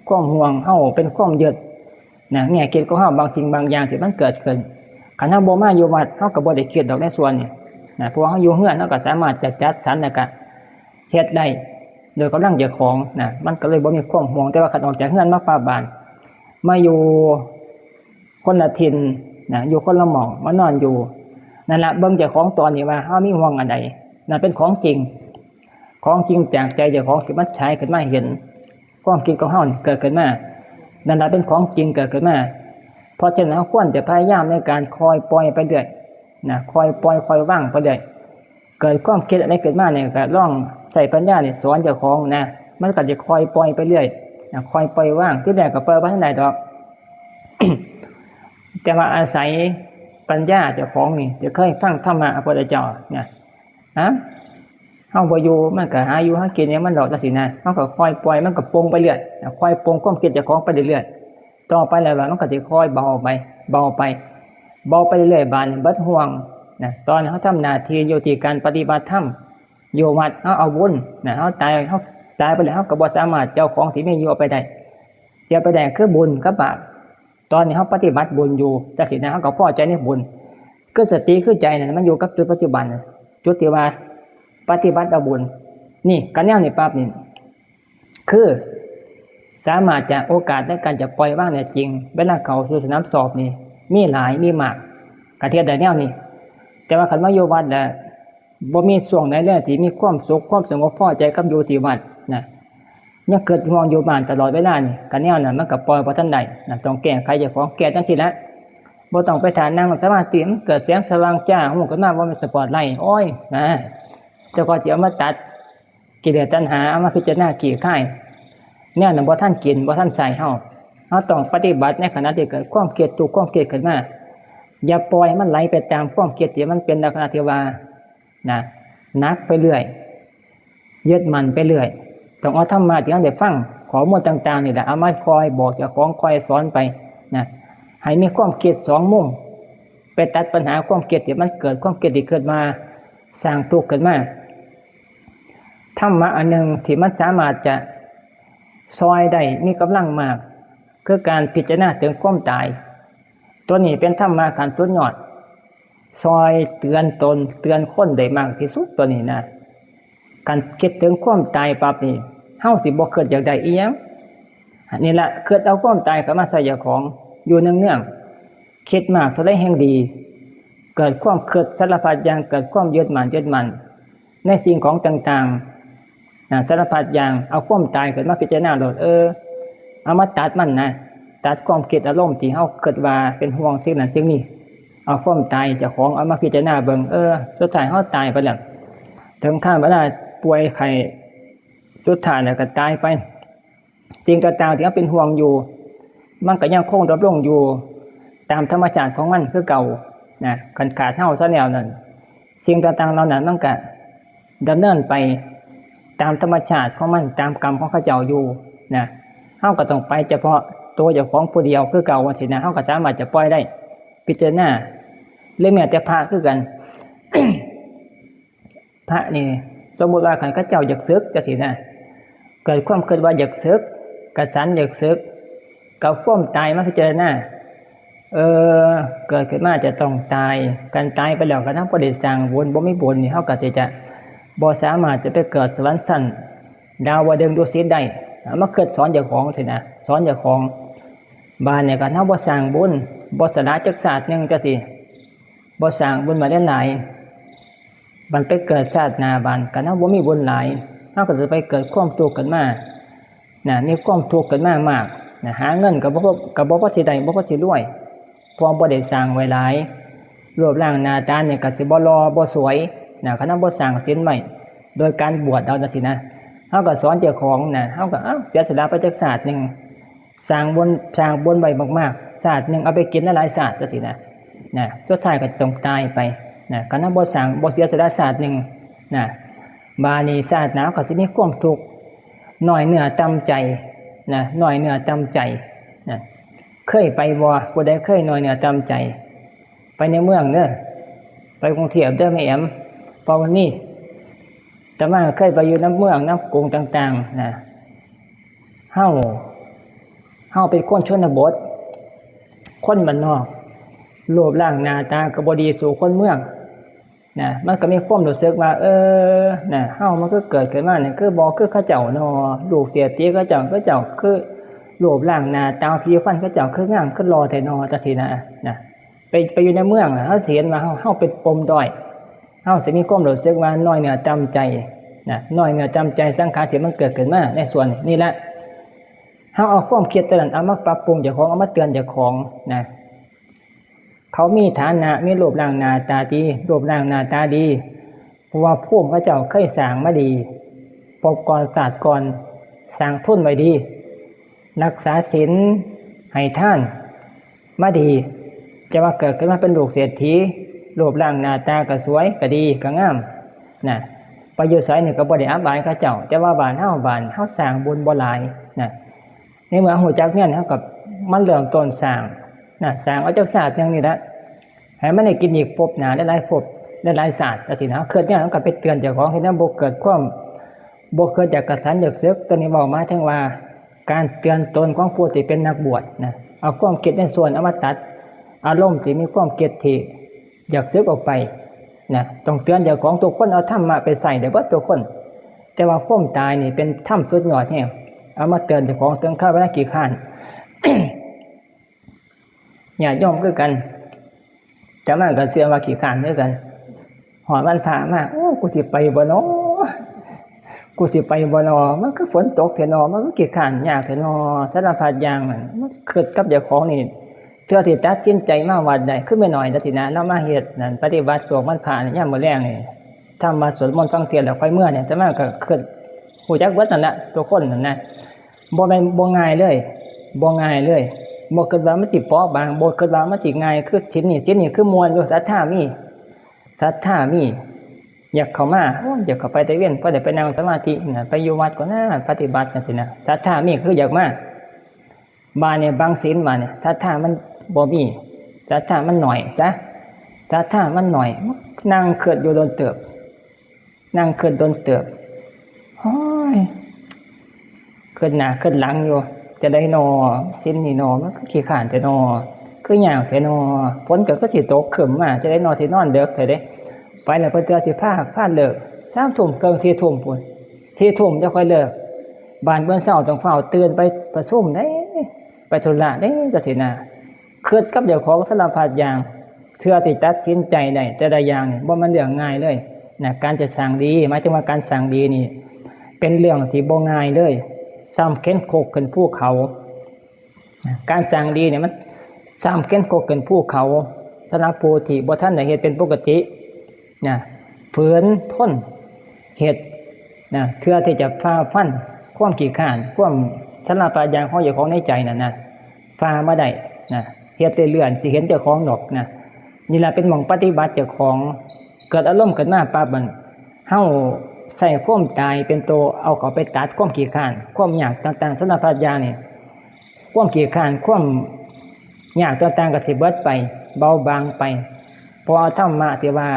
ความห่วงเฮาเป็นความยึดนะแง่คิดของเฮาบางสิ่งบางอย่างที่มันเกิดขึ้นคันเฮาบ่มาอยู่วัดเฮาก็บ่ได้คิดดอกในส่วนนี้นะเพราะว่าเฮาอยู่เฮือนเฮาก็สามารถจะจัดสรรแล้วก็เฮ็ดได้โดยกำลังเจ้าของนะมันก็เลยบ่มีความห่วงแต่ว่าคันออกจากเฮือนมาฟ้าบ้านมาอยู่คนละถิ่นนะอยู่คนละหม่องมานอนอยู่นั่นล่ะเบิ่งเจ้าของตอนนี้ว่าเฮามีห่วงอันใดนั่นเป็นของจริงจากใจเจ้าของที่มันฉายขึ้นมาเห็นความคิดของเฮานี่เกิดขึ้นมานั่นล่ะเป็นของจริงเกิดขึ้นมาเพราะฉะนั้นเฮาควรจะพยายามในการคอยปล่อยไปเรื่อยนะคอยปล่อยคอยวางไปเรื่อยเกิดความคิดอะไรเกิดมาเนี่ยก็ลองใส่ปัญญาเนี่ยสอนเจ้าของนะมันก็จะคอยปล่อยไปเรื่อยนะคอยปล่อยว่างที่แรกก็ปล่อยบ่ทันได้ดอก แต่ว่าอาศัยปัญญาเจ้าของนี่จะเคยฟังธรรมะพระพุทธเจ้าเนี่ยเฮาบ่อยู่มันก็หาอยู่หากินเนี่ยมันดอกจังซี่นะมันก็คอยปล่อยมันก็ปรุงไปเรื่อยคอยปรุงความคิดเจ้าของไปเรื่อยๆต่อไปแล้วมันก็สิค่อยเบาไปเรื่อยๆบานเบิดห่วงนะตอนเฮาทำหน้าที่อยู่ที่การปฏิบัติธรรมอยู่วัดเฮาเอาบุญนะเฮาตายไปแล้วเฮาก็บ่สามารถเจ้าของที่มีอยู่เอาไปได้จะไปได้คือบุญกับบาปตอนนี้เฮาปฏิบัติบุญอยู่จังซี่นะเฮาก็พอใจในบุญคือสติคือใจนั่นมันอยู่กับจุดปัจจุบันจุดที่ว่าปฏิบัติเอาบุญนี่กันแนวนี่ปั๊บนี่คือสามารถจะโอกาสในการจะปล่อยวางเนี่ยจริงเวลาเข้าสู่สนามสอบนี่มีหลายมีมากกะเทียดได้แนวนี้แต่ว่าคันมาอยู่วัดน่ะบ่มีช่วงไหนเลยที่มีความสุขความสงบพอใจกับอยู่ที่วัดนะยังเกิดมองอยู่บ้านตลอดเวลานี่กันแนวนั้นมันก็ปล่อยบ่ทันได้นะต้องแก้ไขเจ้าของแก้จังซี่ละบ่ต้องไปฐานนั่งสมาธิมันเกิดแสงสว่างจ้าฮู้ขึ้นมาว่ามันสปอตไลท์โอ้ยนะเจ้าก็สิเอามาตัดกิเลสตัณหาเอามาพิจารณาขี้คายแนวนั้นบ่ทันกินบ่ทันใส่เฮาต้องปฏิบัติในขณะที่เกิดความเกลียดทุกข์ความเกลียดขึ้นมาอย่าปล่อยมันไหลไปตามความเกลียดที่มันเป็นลักษณะที่ว่านะนักไปเรื่อยยึดมันไปเรื่อยต้องเอาธรรมะที่เราได้ฟังข้อมูลต่างๆนี่แหละเอามาคอยบอกเจ้าของคอยสอนไปนะให้มีความเกลียด2มุมไปตัดปัญหาความเกลียดที่มันเกิดความเกลียดที่เกิดมาสร้างทุกข์ขึ้นมาธรรมะอันนึงที่มันสามารถจะซอยได้มีกำลังมากคือการพิจารณาถึงความตายตัวนี้เป็นธรรมะขั้นสุดยอดซอยเตือนตนเตือนคนได้มากที่สุดตัวนี้นะการคิดถึงความตายปั๊บนี่เฮาสิบ่เกิดอยากได้อีหยังนี่แหละเกิดเอาความตายเข้ามาใส่เจ้าของอยู่เนืองๆคิดมากเท่าใดแห่งดีเกิดความเกิดสารพัดอย่างเกิดความยึดมั่นในสิ่งของต่างๆสารพัดอย่างเอาความตายขึ้นมาพิจารณาโดดเอามาตัดมันนะตัดความคิดอารมณ์ที่เฮาเกิดว่าเป็นห่วงสิ่งนั้นสิ่งนี้เอาความตายเจ้าของเอามาพิจารณาเบิ่งสุดท้ายเฮาตายไปแล้วถึงขั้นเวลาป่วยไข้สุดท้ายแล้วก็ตายไปสิ่งต่างๆที่เฮาเป็นห่วงอยู่มันก็ยังคงดำรงอยู่ตามธรรมชาติของมันคือเก่านะคันขาดเฮาซะแนวนั้นสิ่งต่างๆเหล่านั้นมันก็ดำเนินไปตามธรรมชาติของมันตามกรรมของเขาเจ้าอยู่นะเฮาก็ต้องไปเฉพาะตัวเจ้าของผู้เดียวคือเก่าว่าสินะเฮาก็สามารถจะปล่อยได้พิจารณาเรื่องแม้แต่พระคือกัน พระนี่ สมมุติว่าคันเขาเจ้าอยากศึกจังซี่นะเกิดความคิดว่าอยากศึกกษัตริย์อยากศึกกับความตายมาพิจารณาเกิดขึ้นมาจะต้องตายกันตายไปแล้วก็นำบ่ได้สร้างบุญบ่มีบุญนี่เฮาก็สิจะบ่สามารถจะไปเกิดสวรรค์ชั้นดาวดึงส์ดุสิตได้มาคิดสอนเจ้าของสินะสอนเจ้าของบ้านเนี่ยก็เฮาบ่สร้างบุญบ่สละจักชาตินึงจังซี่บ่สร้างบุญมาได้หลายบันไปเกิดชาติหน้าบ้านก็เฮาบ่มีบุญหลายเฮาก็จะไปเกิดความทุกข์กันมามีความทุกข์กันมากหาเงินก็บ่พอสิได้บ่พอสิรวยเพราะบ่ได้สร้างไว้หลายรูปร่างหน้าตาเนี่ยก็สิบ่หล่อบ่สวยคันเฮาบ่สร้างศีลไว้โดยการบวชเอาจังซี่นะเฮาก็สอนเจ้าของเฮาก็เสียสละไปจักชาตินึงสร้างบุญไว้มากๆชาตินึงเอาไปกินหลายๆชาติจังซี่นะสุดท้ายก็ต้องตายไปคันเฮาบ่สร้างบ่เสียสละชาตินึงบาดนี้ชาติหน้าก็สิมีความทุกข์น้อยเนื้อต่ำใจน้อยเนื้อต่ำใจเคยไปบ่ผู้ใดเคยน้อยเนื้อต่ำใจไปในเมืองเด้อไปกรุงเทพเด้อแม่แอมพอวันนี้แต่ว่าเคยไปอยู่น้ำเมืองน้ำกรุงต่างๆเฮาเป็นคนชนบทคนบ้านนอกรูปร่างหน้าตาก็บ่ดีสู่คนเมืองมันก็มีความรู้สึกว่าเฮามันก็เกิดขึ้นมาเนี่ยคือบ่คือเขาเจ้าเนาะลูกเสียติเขาเจ้าคือรูปร่างหน้าตาผิวพรรณเขาเจ้าคืองามคือหล่อแท้เนาะจังซี่นะไปอยู่ในเมืองเฮาสิเห็นว่าเฮาเป็นปมด้อยเฮาสิมีความรู้สึกว่าน้อยเนื้อต่ำใจน้อยเนื้อต่ำใจสังขารที่มันเกิดขึ้นมาในส่วนนี้แหละเฮาเอาความคิดตรงนั้นเอามาปรับปรุงเจ้าของเอามาเตือนเจ้าของเขามีฐานะมีรูปร่างหน้าตาดีรูปร่างหน้าตาดีเพราะว่าภูมิพระเจ้าเคยสร้างมาดีปกกรศาสตร์ก่อนสร้างทุนไว้ดีรักษาศีลให้ท่านมาดีจะว่าเกิดขึ้นมาเป็นลูกเศรษฐีรูปร่างหน้าตาก็สวยก็ดีก็งามไปอยู่ไสนี่ก็บ่ได้อับอายเขาเจ้าแต่ว่าบ้านเฮาสร้างบุญบ่หลายในเมื่อฮู้จักเนี่ยเฮาก็มันเริ่มต้นสร้างเอาจักศาสตร์อย่างนี้ละให้มันได้กินอีกพบหน้าได้หลายพบได้หลายศาสตร์จังซี่นะเกิดเนี่ยมันก็ไปเตือนเจ้าของให้นำบ่เกิดความบ่เกิดจากกษัตริย์อยากศึกตัวนี้เว้ามาถึงว่าการเตือนตนของผู้ที่เป็นนักบวชเอาความคิดในส่วนเอามาตัดอารมณ์ที่มีความคิดที่อยากศึกออกไปต้องเตือนเจ้าของทุกคนเอาธรรมะไปใส่ได้เบิดทุกคนแต่ว่าความตายนี่เป็นธรรมสุดยอดแท้เอามาเตือนเจ้าของเตือนข้าเวลากี่ข้าน ญาติโยมคือกันจะมากันเสียว่าขี้ข้านคือกันหอดวันพระมาโอ้กูสิไปบ่น้อมันก็ฝนตกแท้น้อมันก็ขี้ข้านยากแท้น้อสารพัดอย่างมันคิดกับเจ้าของนี่เทื่อที่ตัดสินใจมาวัดได้คือไม่น้อยจังซี่นะเรามาเฮ็ดนั่นปฏิบัติสวดวันพระนี่ยามมื้อแลงนี่ทำมาสวดมนต์ฟังเทศน์แล้วค่อยเมื่อเนี่ยจะมาก็คิดฮู้จักเบิดนั่นแหละทุกคนนั่นนะบ่แม่นบ่ง่ายเลยบ่คิดว่ามันสิเปราะบางบ่คิดว่ามันสิง่ายคือศีลนี่คือมวลอยู่ศรัทธามีอยากเข้ามาอยากเข้าไปแต่เว้นก็ได้ไปนั่งสมาธิไปอยู่วัดก็น่าปฏิบัติจังซี่นะศรัทธามีคืออยากมาบ้านเนี่ยบางศีลมาเนี่ยศรัทธามันบ่มีศรัทธามันหน่อยซะศรัทธามันหน่อยนั่งเคิดอยู่โดนเติบโอ้ยเคิดหน้าเคิดหลังอยู่จะได้นอสิ้นนี่นอมันก็ขี้ข้านแต่นอคือหยางแต่นอฝนก็สิตกขึ้นมาจะได้นอนสินอนเด้อเถอะเด้ไปแล้วเพิ่นเตือนสิพาเลิก 3 ทุ่มเกิน4 ทุ่มพุ่น4 ทุ่มจะค่อยเลิกบ้านเบิ่นเช้าต้องเฝ้าตื่นไปประชุมได้ไปธุระได้จังซี่นะคิดกับเจ้าของสารพัดอย่างเทื่อที่ตัดสินใจได้แต่ละอย่างนี่บ่มันเรื่องง่ายเลยการจะสร้างดีหมายถึงว่าการสร้างดีนี่เป็นเรื่องที่บ่ง่ายเลยซ้ำเข็นโคกขึ้นภูเขาการสร้างดีเนี่ยมันซ้ำเข็นโคกขึ้นภูเขาสำหรับผู้ที่บ่ทันได้เฮ็ดเป็นปกติฝืนทนเฮ็ดเพื่อที่จะฝ่าฟันความขี้ข้านความสารพัดอย่างของเจ้าของในใจนั่นฝ่ามาได้เฮ็ดเรื่อยๆสิเห็นเจ้าของดอกนี่ล่ะเป็นหม่องปฏิบัติเจ้าของเกิดอารมณ์ขึ้นมาปั๊บมันเฮาใส่ความตายเป็นตัวเอาเข้าไปตัดความขี้ข้านความยากต่างๆสารพัดอย่างนี่ความขี้ข้านความยากต่างๆก็สิเบิดไปเบาบางไปพอธรรมะที่ว่า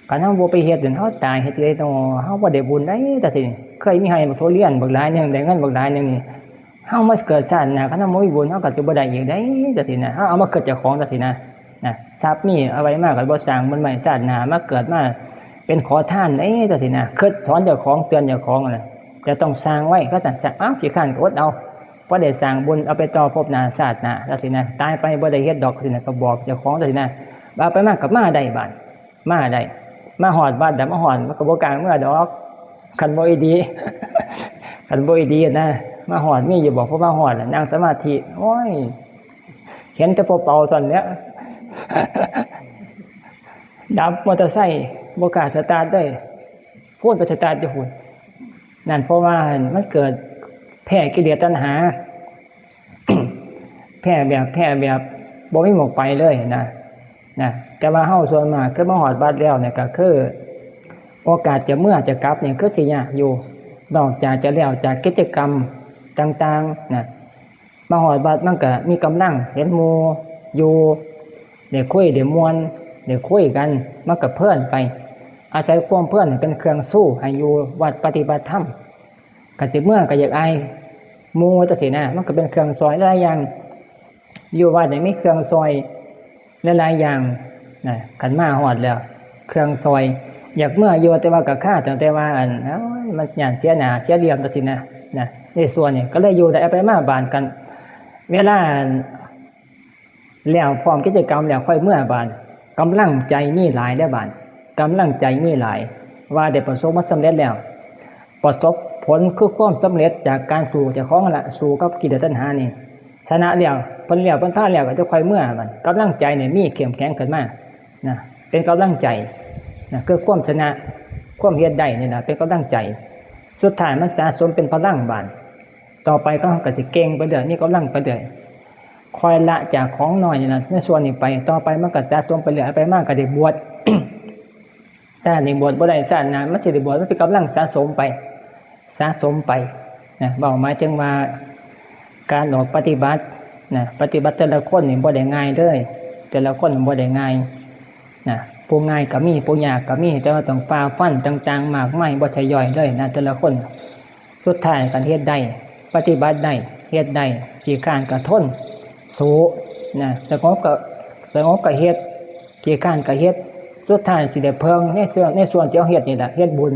คันเฮาบ่ไปเฮ็ดนั่นเฮาตายเฮ็ดจังได๋เนาะเฮาบ่ได้บุญได้จังซี่เคยมีให้บักทุเรียนบักหลายนึงได้เงินบักหลายนึงนี่เฮามาเกิดชาติหน้าคันเฮาบ่มีบุญเฮาก็สิบ่ได้อีกได้จังซี่นะเฮาเอามาเกิดเจ้าของจังซี่นะทรัพย์มีเอาไว้มาก็บ่สร้างมันไว้ชาติหน้ามาเกิดมาเป็นขอทานจังซี่นะคิดสอนเจ้าของเตือนเจ้าของนั่นจะต้องสร้างไว้ก็สั่นซะอ้าวขี้คร้านก็อดเอาบ่ได้สร้างบุญเอาไปต่อภพหน้าชาติหน้าจังซี่นะตายไปบ่ได้เฮ็ดดอกจังซี่นะก็บอกเจ้าของจังซี่นะเอาไปมาก็มาได้บาดมาได้มาหอดบ้านแต่มาหอดมันก็บ่กลางเมื่อดอกคันบ่ดีคันบ่ดีนะมาหอดมีอยู่บอกเพราะมาหอดนั่งสมาธิโอ้ยเห็นแต่เป่าๆซั่นเนี้ยดับมอเตอร์ไซค์บ่กล้าสตาร์ทได้พูดไปสตาร์ทอยู่พุ่นนั่นเพราะว่ามันเกิดแพ้กิเลสตัณหา แพ้แบบบ่มีหมกไปเลยนะแต่ว่าเฮาส่วนมากคือมาฮอดบัดแล้วเนี่ยก็คือโอกาสจะเมื่อจะกลับนี่คือสิยากอยู่นอกจากจะแล้วจากกิจกรรมต่างๆนะมาฮอดบัดมันก็มีกำลังเห็นหมู่อยู่ได้คุยได้ม่วนได้คุยกันมันก็เพิ่นไปอาศัยความเพิ่นเป็นเครื่องสู้ให้อยู่วัดปฏิบัติธรรมก็สิเมื่อก็อยากอายหมู่จังซี่นะมันก็เป็นเครื่องซอยหลายอย่างอยู่วัดนี่มีเครื่องซอยหลายๆอย่างขันมาหอดแล้วเครื่องซอยอยากเมื่ออยู่แต่ว่ากับข้าแต่ว่ามันหยาดเสียหนาเสียเรียมตัวจริงนะในส่วนนี้ก็เลยอยู่แต่ไปมาบานกันเวลาแล้วพร้อมกิจกรรมแล้วค่อยเมื่อบานกำลังใจมีหลายได้บานกำลังใจมีหลายว่าได้ประสบสำเร็จแล้วประสบผลคือความสำเร็จจากการสู่จากของละสู่กับกิเลสตัณหานี่ชนะแล้วเพิ่นแล้วเพิ่นท่าแล้วก็จะค่อยเมื่อมันกำลังใจเนี่ยมีเข้มแข็งขึ้นมาเป็นกำลังใจคือความชนะความเฮ็ดได้นี่นะเป็นกำลังใจสุดท้ายมันสะสมเป็นพลังบานต่อไปก็สิเก่งไปเรื่อยมีกำลังไปเรื่อยคอยละจากของน้อยนี่นะในส่วนนี้ไปต่อไปมันก็สะสมไปเรื่อยไปมากก็ได้บวช ชาตินี้บวชบ่ได้ชาติหน้ามันสิได้บวชมันเป็นกำลังสะสมไปเว้าหมายถึงว่าการออกปฏิบัติแต่ละคนนี่บ่ได้ง่ายเลยแต่ละคนบ่ได้ง่ายผู้ง่ายก็มีผู้ยากก็มีแต่ว่าต้องฝ่าฟันต่างๆมากมายบ่ใช่ย่อยเลยแต่ละคนสุดท้ายกันเฮ็ดได้ปฏิบัติได้เฮ็ดได้ขี้คร้านก็ทนสู้สงบก็เฮ็ดขี้คร้านก็เฮ็ดสุดท้ายสิได้เพิ่งในส่วนที่เฮ็ดนี่ล่ะเฮ็ดบุญ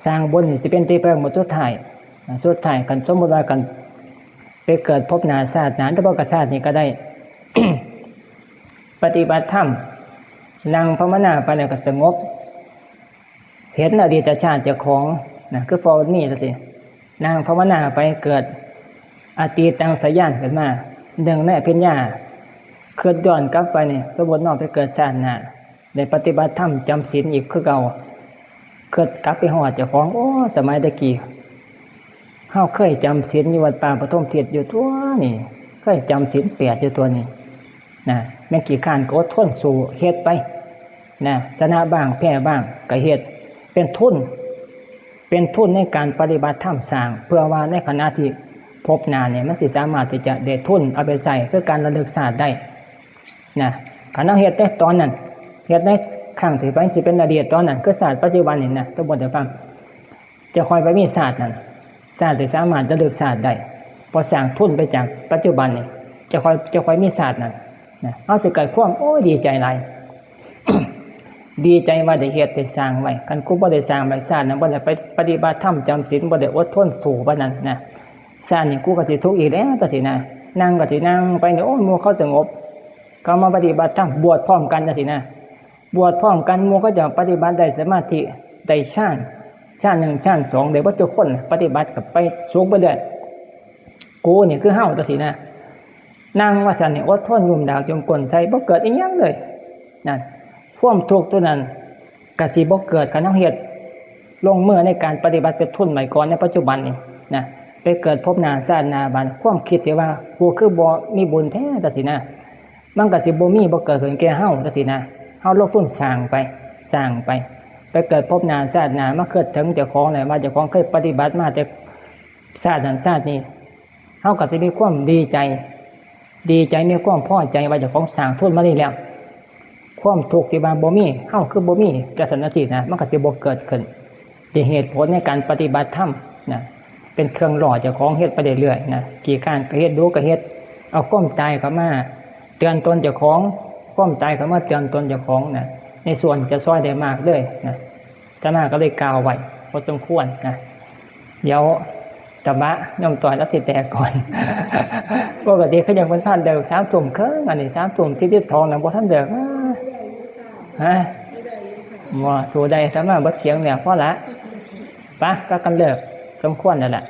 สร้างบุญนี่สิเป็นที่เพิ่งหมดสุดท้ายกันสมมุติว่ากันไปเกิดพบหน้าชาติหน้าแต่บ่กชาตินี้ก็ได้ ปฏิบัติธรรมนั่งภาวนาไปแล้วก็สงบเห็นอดีตชาติเจ้าของคือพอมีจังซี่นั่งภาวนาไปเกิดอดีตตังสยานขึ้นมาเนื่องในอภิญญาเคลื่อนย้อนกลับไปนี่สมมุติน้องไปเกิดชาติหน้าได้ปฏิบัติธรรมจำศีลอีกคือเก่าเกิดกลับไปฮอดเจ้าของโอ้สมัยตะกี้เฮาเคยจำศีลอยู่วัดป่าปฐมเทศอยู่ตัวนี่เคยจำศีล8อยู่ตัวนี้แม่นขี้คร้านก็อดทนสู้เฮ็ดไปชนะบ้างแพ้บ้างก็เฮ็ดเป็นทุนในการปฏิบัติธรรมสร้างเพื่อว่าในขณะที่พบหน้าเนี่ยมันสิสามารถที่จะได้ทุนเอาไปใช้คือการระลึกชาติได้คันเฮาเฮ็ดได้ตอนนั้นเฮ็ดได้ครั้งสิเป็นอดีตตอนนั้นคือศาสตร์ปัจจุบันนี่สมมุติให้ฟังจะค่อยไปมีศาสตร์นั้นศาสตร์ที่สามารถระลึกชาติได้พอสร้างทุนไปจากปัจจุบันนี่จะค่อยมีศาสตร์นั้นเฮาสิเกิดความโอ้ยดีใจหลาย ดีใจว่าได้เฮ็ดได้สร้างไว้คันกูบ่ได้สร้างไว้ชาตินั้นบ่ได้ไปปฏิบัติธรรมจำศีลบ่ได้อดทนสู้ปานนั้นชาตินี้กูก็สิทุกข์อีกแล้วจังซี่นั่งก็สินั่งไปโอ้ยหมู่เขาสงบก็มาปฏิบัติธรรมบวชพร้อมกันจังซี่บวชพร้อมกันหมู่ก็จะปฏิบัติได้สมาธิได้ฌาน1ฌาน2ได้บ่ทุกคนปฏิบัติก็ไปสูงไปเรื่อยกูนี่คือเฮาจังซี่นั่งว่าซั่นนี่อดทนยุ่มดากจมก้นใส่บ่เกิดอีหยังเลยความทุกข์ตัวนั้นก็สิบ่เกิดคันเฮาเฮ็ดลงมือในการปฏิบัติเป็นทุนใหม่ก่อนในปัจจุบันนี่ไปเกิดพบหน้าชาติหน้าบัดความคิดที่ว่ากูคือบ่มีบุญแท้จังซี่มันก็สิบ่มีบ่เกิดขึ้นแก่เฮาจังซี่เฮาลงทุนสร้างไปไปเกิดพบหน้าชาติหน้ามาเกิดถึงเจ้าของแล้วว่าเจ้าของเคยปฏิบัติมาแต่ชาตินั้นชาตินี้เฮาก็สิมีความดีใจมีความพอใจว่าเจ้าของสร้างทุนมานี่แล้ว ความทุกข์ที่ว่าบ่มีเฮาคือบ่มีจังซั่นจังซี่นะมันก็สิบ่เกิดขึ้นที่เหตุผลในการปฏิบัติธรรมนะเป็นเครื่องหล่อเจ้าของเฮ็ดไปเรื่อยๆนะกี่การก็เฮ็ดดูก็เฮ็ดเอาความตายเข้ามาเตือนตนเจ้าของความตายเข้ามาเตือนตนเจ้าของนะในส่วนจะซอยได้มากเลยนะอาตมาก็เลยกล่าวไว้พอสมควรนะเดี๋ยวธรรมะย่อมต่อยแล้วสิแตกก่อนปกติเขายังเป็นท่านเดิม3 ทุ่มครึ่งอันนี้3 ทุ่ม42นะบ่ทันเดิมฮะว่าสู้ได้ธรรมะเบิดเสียงเนี่ยพอละไปกันเลิกสมควรแล้วแหละ